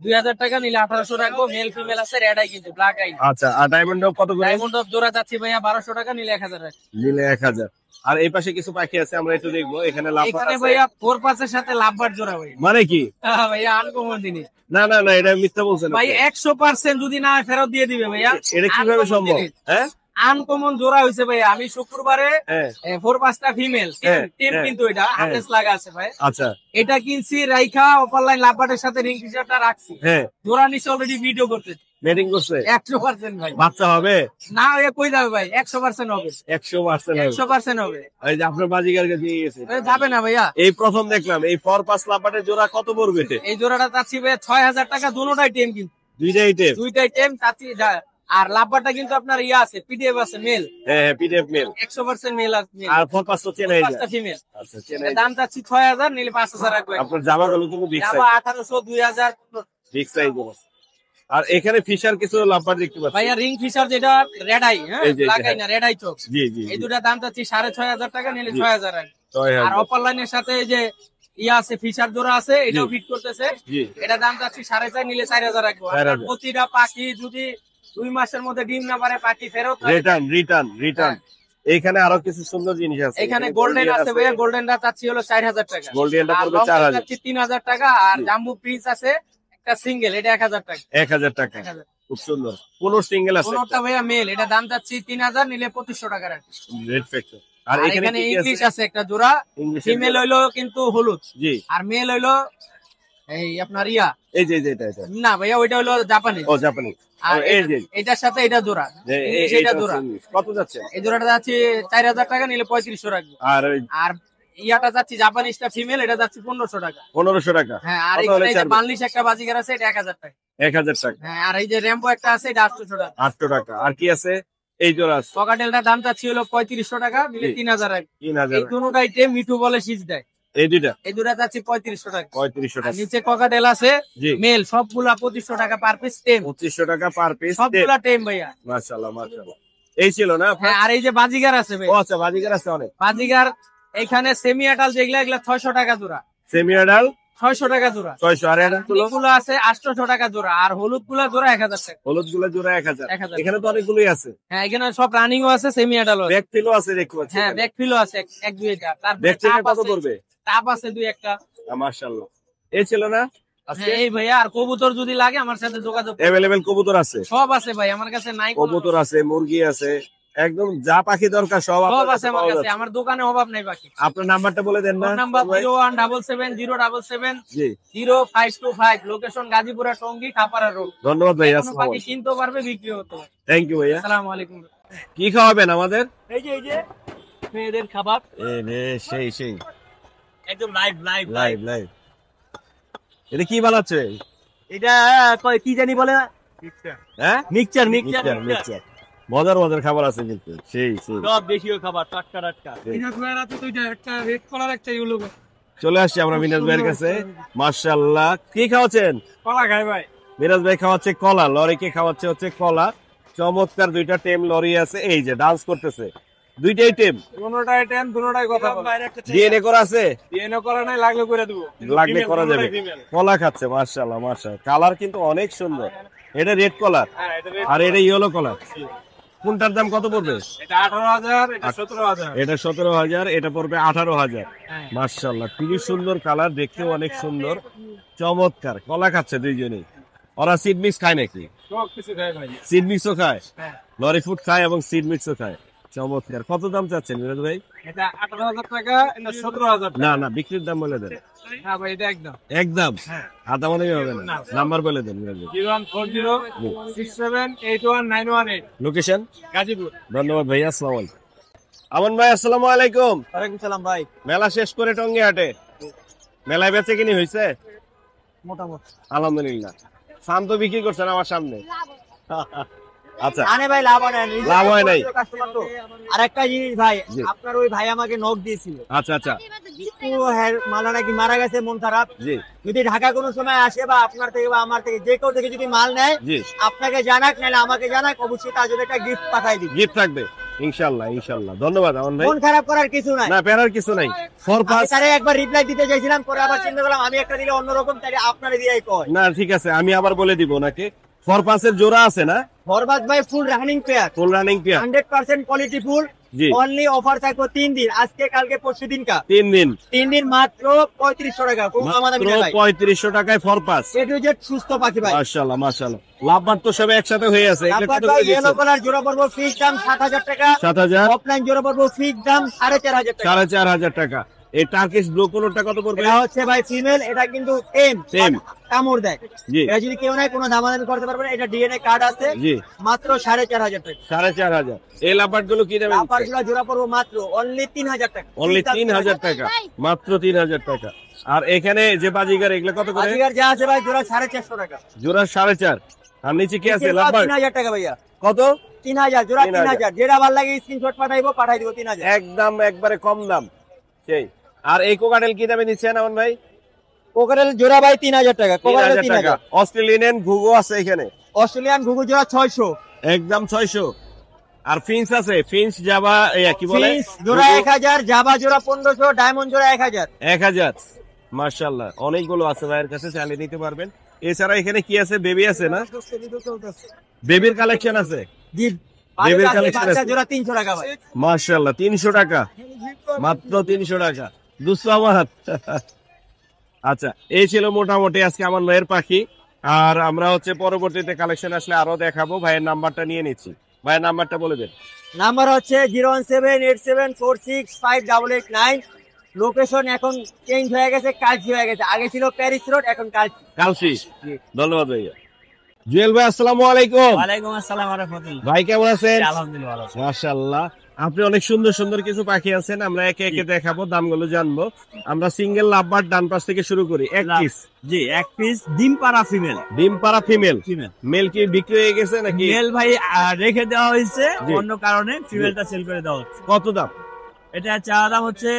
2000 টাকা, নিলে 1800 রাখবো। মেল ফিমেল আছে, রেড আই কিন্তু, ব্ল্যাক আই। আচ্ছা। আর ডায়মন্ড কত করে? ডায়মন্ড অফ জোড়া চাচ্ছি ভাইয়া 1200 টাকা, নিলে 1000 রাখবো। নিলে 1000। আর এই পাশে কিছু পাখি আছে, আমরা একটু দেখবো। এখানে লাভ এখানে ভাইয়া 4 এর সাথে লাভবার জোড়া ভাই। মানে কি? হ্যাঁ ভাইয়া, আনকমন জিনিস না না না, এটা মিথ্যা বলছেন ভাই। আপনি। 100% যদি না হয় ফেরত দিয়ে দিবে ভাইয়া। এটা কিভাবে সম্ভব? হ্যাঁ, আনকমন জোড়া হয়েছে ভাইয়া। আমি শুক্রবারে হ্যাঁ। 4-5টা ফিমেল হ্যাঁ, টিম, হ্যাঁ, কিন্তু এটা হ্যাঁ। হাতেস লাগা আছে ভাই। আচ্ছা। এটা কিনছি রাইখা অফলাইন লাভবারের সাথে রিং ফিশারটা রাখছি। হ্যাঁ, জোড়া নিচে অলরেডি ভিডিও করতে। মেটিং করছে? 100% ভাই। বাচ্চা হবে না এ কই যাবে ভাই, 100% হবে। 100% হবে। 100% হবে। এই যে আপনার বাজিগারকে দিয়ে গেছে। এ যাবে না ভাইয়া। এই প্রথম দেখলাম। এই 4-5 লাপাটের জোড়া কত পড়বে? এই জোড়াটা চাচ্ছি ভাই 6000 টাকা। দুটোটাই টিম কিন্তু, দুইটাই টেপ? দুইটাই টিম চাচ্ছি। আর লাভবারটা কিন্তু আপনার ইয়া আছে, পিডিএফ আছে, মেল। হ্যাঁ হ্যাঁ, পিডিএফ মেল। 100% মেল আছে। আর 4-5 তো চেনাই যায়। 5টা ফিমেল। আচ্ছা, চেনাই যায়। দাম চাচ্ছি 6000, নিলে 5000 রাখবো। আপনার জামাগুলো কিন্তু বিগ সাইজ। 1800, 2000। Big size. আর এখানে ফিশার কিছু লাপাট দেখতে পাচ্ছি। ভাইয়া রিং ফিশার যেটা রেড আই, হ্যাঁ এই যে, ব্ল্যাক আই না, রেড আই চোখ। জি জি এই দুটা দাম চাচ্ছি 6500 টাকা, নিলে 6000 রাখবো। 6000। আর অপার লাইনের সাথে এই যে ইয়া আছে, ফিশার জোড়া আছে, এটাও ফিট করতেছে। জি। এটা দাম চাচ্ছি 5.5, নিলে 4000 রাখবো। আর 4000। প্রতিটা পাখি যদি 2 মাসের মধ্যে ডিম না পারে, পাখি ফেরত। রিটার্ন। এইখানে আরো কিছু সুন্দর জিনিস আছে। এখানে গোল্ডেন আছে ভাইয়া। গোল্ডেনটা চাচ্ছি হলো 4000 টাকা। গোল্ডেনটা আর পড়বে লংটা 4000। চাচ্ছি 3000 টাকা। আর জাম্বু প্রিন্স আছে একটা সিঙ্গেল, এটা 1000 টাকা। 1000 টাকা। 1000। খুব সুন্দর। কোন সিঙ্গেল আছে? কোনটা ভাইয়া মেল, এটা দাম চাচ্ছি 3000, নিলে 2500 টাকা রাখবো। Red factor. আর আর এখানে কি কি ইংলিশ আছে? আছে একটা জোড়া। ইংলিশ ফিমেল হইলো কিন্তু হলুদ, জি। আর মেল হইলো এই আপনার ইয়া। এই যে এটা না ভাইয়া, ওইটা হলো জাপানি। ও জাপানি। আর এই যে এটার সাথে এটা জোড়া, ইংলিশ এটা জোড়া। কত যাচ্ছে? এই জোড়াটা যাচ্ছে 4000 টাকা, নিলে 3500 রাখবো। আর আর ইয়াটা যাচ্ছে জাপানিজটা ফিমেল, এটা যাচ্ছে 1500 টাকা। 1500 টাকা। হ্যাঁ। আর কত এখানে হলে এই যে ছাড়বে? বাংলিশ একটা বাজিগার আছে, এটা 1000 টাকা। 1000 টাকা। হ্যাঁ। আর এই যে র্যাম্বো একটা আছে, এটা 800 টাকা। 800 টাকা। আর কি আছে? এই জোড়া আছে পকাটেলটার দাম চাচ্ছি হলো 3500 টাকা, নিলে 3000 রাখবো। 3000। এই দুটোটাই টেম, মিঠু বলে সিজ দেয়। এই দুইটা এই দুটা যাচ্ছে 3500 টাকা। 3500 আর টাকা। নিচে ককাটেল আছে জি। মেল, সবগুলা 2500 টাকা পার পিস টেম। 2500 টাকা পার পিস। সবগুলা টেম ভাইয়া। মাশাআল্লাহ মাশাআল্লাহ। এই ছিল না আপনার? হ্যাঁ। আর এই যে বাজিগার আছে ভাই, ও আচ্ছা, বাজিগার আছে অনেক। বাজিগার এখানে সেমি আটাল যেগুলা, এগুলা 600 টাকা জোড়া। সেমি অ্যাডাল 600 টাকা জোড়া। 600। আর এটা হলো গুলো আছে 800 টাকা জোড়া, আর হলুদ গুলা জোড়া 1000 টাকা। হলুদ গুলো জোড়া 1000। 1000। এখানে তো অনেকগুলোই আছে। হ্যাঁ, এখানে সব রানিং ও আছে, সেমি অ্যাডাল্ট আছে। ব্যাক ফিলও আছে দেখতে পাচ্ছি। হ্যাঁ, ব্যাক ফিলও আছে এক দুইটা। ব্যাক তারপরে ফিল কত পড়বে? টাপ আছে দুই একটা। মাশাআল্লাহ। এই ছিল না আজকে? হ্যাঁ, এই ভাইয়া, আর কবুতর যদি লাগে আমার সাথে যোগাযোগ করুন। अवेलेबल কবুতর আছে? সব আছে ভাই আমার কাছে, নাই কোনো কবুতর আছে, মুরগি আছে, একদম যা পাখি দরকার সব সব আপনার আছে কাছে আমার পাওয়া কাছে, যাচ্ছে। আমার দোকানে অভাব নাই বাকি। আপনার নাম্বারটা বলে দেন না? ফোন নাম্বার 0177077 জি 0525, লোকেশন গাজীপুরা টঙ্গী খাপাড়া রোড। ধন্যবাদ ভাই। কোনো আসসালামু পাখি আলাইকুম। কিনতে পারবে, বিক্রি হতে পারবে। থ্যাংক ইউ ভাইয়া। আসসালামু আলাইকুম। কি খাওয়াবেন আমাদের? এই যে মেয়েদের খাবার সেই সেই একদম লাইভ লাইভ লাইভ লাইভ। এটা কি বানাচ্ছে? এটা কি জানি বলে, হ্যাঁ, মিক্সচার মিক্সচার মিক্সচার। মজার মজার খাবার আছে কিন্তু, সেই সেই। সব দেশীয় খাবার, টাটকা টাটকা। চলে আসছি আমরা মিনাজ ভাইয়ের কাছে। মাশাআল্লাহ। কি খাওয়াচ্ছেন? কলা খাই ভাই। মিরাজ ভাই খাওয়াচ্ছে কলা, লরিকে খাওয়াচ্ছে হচ্ছে কলা। চমৎকার দুইটা টেম লরি আছে, এই যে ডান্স করতেছে। দুইটাই টেম, দুটোটাই টেন, দুটোটাই কথা বলে। ডিএনএ করা আছে? ডিএনএ করা নাই, লাগলে করে দেবো। লাগলে করা যাবে। কলা খাচ্ছে, মাশাআল্লাহ মাশাআল্লাহ। কালার কিন্তু অনেক সুন্দর। এটা রেড কলার আর এটা ইয়েলো কলার। কোনটার দাম কত পড়বে? এটা 18,000, এটা 17,000। এটা 17,000, এটা পড়বে 18,000। মাশাআল্লাহ, খুবই সুন্দর কালার, দেখতেও অনেক সুন্দর, চমৎকার। কলা খাচ্ছে দুইজনেই। ওরা সিড মিক্স খায় নাকি? সব কিছু খাই ভাই। সিড মিক্সও খায়, হ্যাঁ। লরি ফুড খায় এবং সিড মিক্সও খায়। চমৎকার। কত দাম চাচ্ছেন মিরাজ ভাই? এটা 18,000 টাকা, এটা 17,000 টাকা। না না, বিক্রির দাম বলে দেন। হ্যাঁ ভাই, এটা একদম একদম হ্যাঁ। আধা মনে হবে না। নাম্বার বলে দেন মিরাজ ভাই। 01406781918 লোকেশন গাজীপুর। ধন্যবাদ ভাই। আসসালামু আলাইকুম। আমন ভাই আসসালামু আলাইকুম। ওয়ালাইকুম সালাম ভাই। মেলা শেষ করে টঙ্গী হাটে মেলায় বেচে কিনি হয়েছে? মোটামুটি আলহামদুলিল্লাহ। সাম তো বিক্রি করছেন আমার সামনে। আচ্ছা, আনে ভাই, লাভ হয় না, লাভ হয় নাই। আর একটা জিনিস ভাই, জি। আপনার ওই ভাই আমাকে নক দিয়েছিল, আচ্ছা আচ্ছা, মালা নাকি মারা গেছে, মন খারাপ। জি যদি ঢাকা কোনো সময় আসে বা আপনার থেকে বা আমার থেকে যে কেউ থেকে যদি মাল নেয়, জি, আপনাকে জানাক, নাহলে আমাকে জানাক, অবশ্যই তার জন্য একটা গিফট পাঠাই দিবি। গিফট থাকবে ইনশাআল্লাহ ইনশাআল্লাহ। ধন্যবাদ আমন ভাই। মন খারাপ করার কিছু নাই। না, প্যারার কিছু নাই। ফর আমি পাস তারে একবার রিপ্লাই দিতে চাইছিলাম, পরে আবার চিন্তা করলাম আমি একটা দিলে অন্যরকম, তাই আপনারে দিয়েই কয়। না, ঠিক আছে, আমি আবার বলে দিব ওনাকে। ফর পাসের জোড়া আছে না? ফরবাদ ভাই full running pair, full running pair. 100% quality full. জি। অনলি অফার থাকবে 3 দিন, আজকে কালকে পরশু দিন কা 3 দিন 3 দিন মাত্র 3500 টাকা। খুব আমাদের মাত্র 3500 টাকায় ফর পাস। এটু যে সুস্থ পাখি ভাই। মাশাআল্লাহ মাশাআল্লাহ। লাভবান তো সব একসাথে হয়ে আছে। এগুলো তারপর কত ভাই করে ইয়েলো দিচ্ছেন? কালার জোড়া পড়বো ফিক্স দাম 7000 টাকা। 7000, অফলাইন জোড়া পড়বো ফিক্স দাম 4500 টাকা। 4500 টাকা। এই টার্কিশ ব্লু কোনটা কত পড়বে? এটা হচ্ছে ভাই ফিমেল, এটা কিন্তু Same। কামড় দেয়। জি এটা যদি কেউ নাই কোনো দামাদামি করতে পারবে না। এটা ডিএনএ কার্ড আছে, জি, মাত্র 4500 টাকা। 4500। এই লাভবার্ড গুলো কি দামে লাফার দিচ্ছেন? জোড়া জোড়া পড়বো মাত্র অনলি 3000 টাকা। অনলি 3000 টাকা, মাত্র 3000 টাকা। আর এখানে যে বাজিগার এগুলো কত করে? বাজিগার যা আছে ভাই জোড়া 450 টাকা। জোড়া 4.5। আর নিচে কি আছে লাভবার্ড? 3000 টাকা ভাইয়া। কত? 3000 জোড়া 3000। 3000। যেটা ভালো লাগে স্ক্রিনশট পাঠাইবো, পাঠাই দিব 3000। একদম একবারে কম দাম সেই। আর এই কোকাটেল কি দামে দিচ্ছেন আমন ভাই? কোকারেল জোড়া ভাই 3000 টাকা। কোকারেল 3000 টাকা। 3000। অস্ট্রেলিয়ান ঘুঘু আছে এখানে, অস্ট্রেলিয়ান ঘুঘু জোড়া 600। একদম 600। আর ফিন্স আছে, ফিন্স জাবা কি বলে, ফিন্স জোড়া 1000, জাবা জোড়া 1500, ডায়মন্ড জোড়া 1000। 1000। মাশাআল্লাহ, অনেকগুলো আছে ভাইয়ের কাছে, চাইলে নিতে পারবেন। এছাড়া এখানে কি আছে? বেবি আছে না? বেবির কালেকশন আছে। জি, বেবির বাচ্চা কালেকশন আছে। জোড়া 300 টাকা ভাই। মাশাআল্লাহ, 300 টাকা, মাত্র 300 টাকা। দুঃসামাত। আচ্ছা, এই ছিল মোটামুটি আজকে আমার ভাইয়ের পাখি। আর আমরা হচ্ছে পরবর্তীতে কালেকশন আসলে আরো দেখাবো। ভাইয়ের নাম্বারটা নিয়ে নিচ্ছি। ভাইয়ের নাম্বারটা বলে দেন। নাম্বার হচ্ছে 01787465889। লোকেশন এখন চেঞ্জ হয়ে গেছে, কালচি হয়ে গেছে। আগে ছিল প্যারিস রোড, এখন কালচি। কালসি। ধন্যবাদ ভাইয়া। জুয়েল ভাই আসসালামু আলাইকুম। ওয়ালাইকুম আসসালাম ওয়া রাহমাতুল্লাহ। ভাই কেমন আছেন? আলহামদুলিল্লাহ ভালো আছি। মাশাআল্লাহ, আপনি অনেক সুন্দর সুন্দর কিছু পাখি আছেন, আমরা একে একে দেখাবো, দামগুলো জানবো। আমরা সিঙ্গেল লাভবার্ড ডান পাশ থেকে শুরু করি। এক পিস, জি, এক পিস ডিম পাড়া ফিমেল। ডিম পাড়া ফিমেল। ফিমেল মেল কি বিক্রি হয়ে গেছে নাকি? মেল ভাই রেখে দেওয়া হয়েছে জি। অন্য কারণে, ফিমেলটা সেল করে দেওয়া হচ্ছে। কত দাম? এটা চা দাম হচ্ছে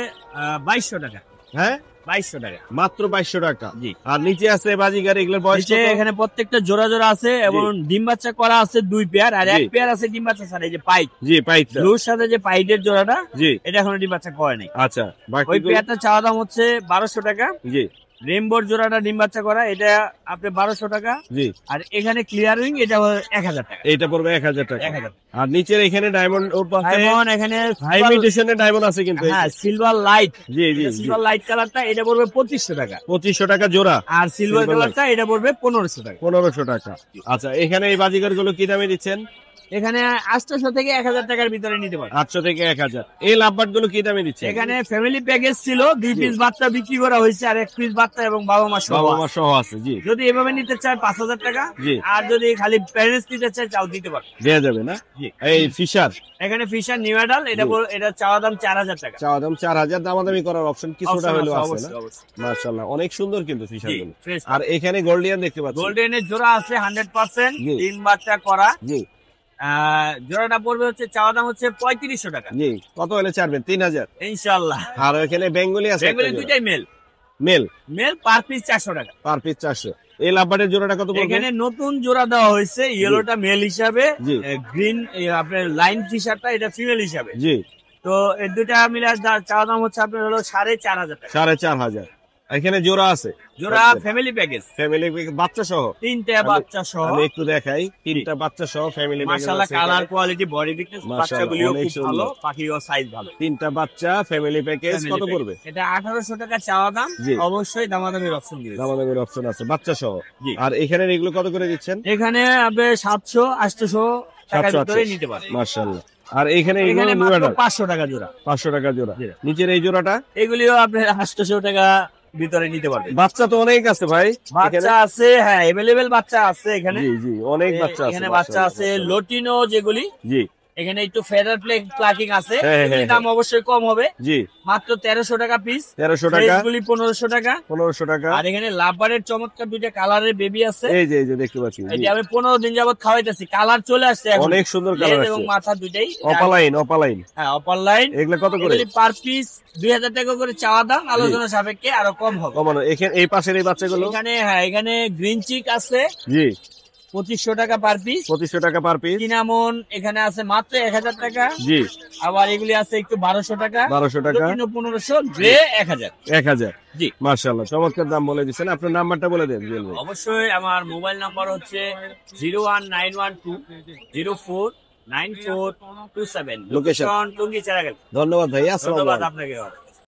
2200 টাকা। হ্যাঁ, 2200 টাকা মাত্র 2200 টাকা। জি। আর নিচে আছে বাজিগার, এগুলোর বয়স নিচে কত? এখানে প্রত্যেকটা জোড়া জোড়া আছে এবং ডিম বাচ্চা করা আছে 2 পেয়ার, আর জি। 1 পেয়ার আছে ডিম বাচ্চা ছাড়া। এই যে পাইট, জি, পাইটটা। ব্লুর সাথে যে পাইটের জোড়াটা, জি, এটা এখনো ডিম বাচ্চা করে নাই। আচ্ছা। ওই বাকি পেয়ারটা চাওয়া দাম হচ্ছে 1200 টাকা। জি, রেইনবোর জোড়াটা ডিম বাচ্চা করা, এটা আপনি 1200 টাকা। জি। আর এখানে ক্লিয়ারিং এটা 1000 টাকা। এটা পড়বে 1000 টাকা। 1000। আর নিচের এখানে ডায়মন্ড ওর পাশে ডায়মন্ড, এখানে হাই ইমিটেশনের ডায়মন্ড আছে কিন্তু। হ্যাঁ, সিলভার লাইট। জি জি। সিলভার লাইট কালারটা এটা পড়বে 2500 টাকা। 2500 টাকা জোড়া। আর সিলভার Silver কালারটা এটা পড়বে 1500 টাকা। 1500 টাকা। আচ্ছা, এখানে এই বাজিগার গুলো কি দামে দিচ্ছেন? এখানে 800 থেকে 1000 টাকার ভিতরে নিতে পারবেন। 800 থেকে 1000। এই লাভবার্ড গুলো কি দামে দিচ্ছেন? এখানে ফ্যামিলি প্যাকেজ ছিল, 2 পিস বাচ্চা বিক্রি করা হয়েছে, আর 1 পিস বাচ্চা এবং বাবা মা সহ। বাবা মা সহ আছে। জি। যদি এভাবে নিতে চায় 5000 টাকা। জি। আর যদি খালি প্যারেন্টস নিতে চায় তাও দিতে পারবে। দেয়া যাবে না? জি। এই ফিশার, এখানে ফিশার নিউ অ্যাডাল, এটা চাওয়া দাম 4000 টাকা। চাওয়া দাম 4000, দামাদামি করার অপশন কিছুটা হলেও আছে না? অবশ্যই, অবশ্যই। মাশাআল্লাহ, অনেক সুন্দর কিন্তু ফিশার গুলো। fresh। আর এখানে গোল্ডিয়ান দেখতে পাচ্ছি। গোল্ডেনের জোড়া আছে 100%, জি। 3 বাচ্চা করা। জি জোড়াটা পড়বে হচ্ছে চাওয়া দাম হচ্ছে 3500 টাকা। জি। কত হলে ছাড়বেন? 3000। ইনশাআল্লাহ। আর এখানে বেঙ্গলি আছে, বেঙ্গলি দুইটাই মেল। মেল পার পিস 400 টাকা। Per piece 400। এই লাভবার্ডের জোড়াটা কত পড়বে? এখানে নতুন জোড়া দেওয়া হয়েছে, ইয়েলোটা মেল হিসাবে, জি। গ্রিন আপনার লাইন ফিশারটা এটা ফিমেল হিসাবে। জি। তো এই দুটা মিলে চাওয়া দাম হচ্ছে আপনার হলো 4500 টাকা। 4500। এখানে জোড়া আছে, জোড়া ফ্যামিলি প্যাকেজ, ফ্যামিলি বাচ্চা সহ। 3টা বাচ্চা সহ। আমি একটু দেখাই, 3টা বাচ্চা সহ ফ্যামিলি প্যাকেজ মাশাআল্লাহ, আছে। কালার কোয়ালিটি বডি ফিটনেস মাশাআল্লাহ, বাচ্চাগুলিও অনেক খুব ভালো, সুন্দর। পাখিও সাইজ ভালো। 3টা বাচ্চা ফ্যামিলি প্যাকেজ Family কত pack। পড়বে? এটা 1800 টাকা চাওয়া দাম। জি। অবশ্যই দামাদামির অপশন দিয়েছে। দামাদামির অপশন আছে বাচ্চা সহ। জি। আর এখানে এগুলো কত করে দিচ্ছেন? এখানে আপনি 700 800 টাকার 700, ভিতরে নিতে পারেন। মাশাআল্লাহ। আর এখানে এগুলো এখানে নিউ মাত্র অর্ডার 500 টাকা জোড়া। 500 টাকা জোড়া। জি। নিচের এই জোড়াটা এগুলিও আপনি 800 টাকা ভিতরে নিতে পারবেন। বাচ্চা তো অনেক আছে ভাই। বাচ্চা আছে, হ্যাঁ এভেলেবেল বাচ্চা আছে এখানে। জি জি, অনেক বাচ্চা আছে। এখানে বাচ্চা আছে লোটিনো যেগুলি, জি এখানে একটু ফেদার প্লাকিং আছে, হ্যাঁ, হ্যাঁ, এগুলির দাম অবশ্যই কম হবে, জি। মাত্র 1300 টাকা পিস। 1300 টাকা। এগুলি 1500 টাকা। 1500 টাকা। আর এখানে লাভবারের চমৎকার দুইটা কালারের বেবি আছে, এই যে দেখতে পাচ্ছি। জি। এটি আমি 15 দিন যাবত খাওয়াইতেছি, কালার চলে আসছে এখন, অনেক সুন্দর লেজ কালার এবং আছে। মাথা দুইটাই। অপালাইন। হ্যাঁ, অপার লাইন। এগুলো কত করে? এগুলি পার পিস 2000 টাকা করে চাওয়া দাম, আলোচনা সাপেক্ষে আরো কম হবে। কমানো। এখানে এই পাশের এই বাচ্চাগুলো? এখানে হ্যাঁ, এখানে গ্রিন চিক আছে জি। 2500 টাকা পার পিস। 2500 টাকা পার পিস। চিনামন এখানে আছে মাত্র 1000 টাকা। জি। আবার এগুলি আছে একটু 1200 টাকা। 1200 টাকা। 1500, গ্রে 1000। 1000। জি। মাশাআল্লাহ, চমৎকার দাম বলে দিচ্ছেন। আপনার নাম্বারটা বলে দেন জুয়েল ভাই। অবশ্যই আমার মোবাইল নাম্বার হচ্ছে 01912049427। Location? টঙ্গী চারাগাল। ধন্যবাদ ভাই, আসসালামু ধন্যবাদ আলাইকুম। আপনাকে।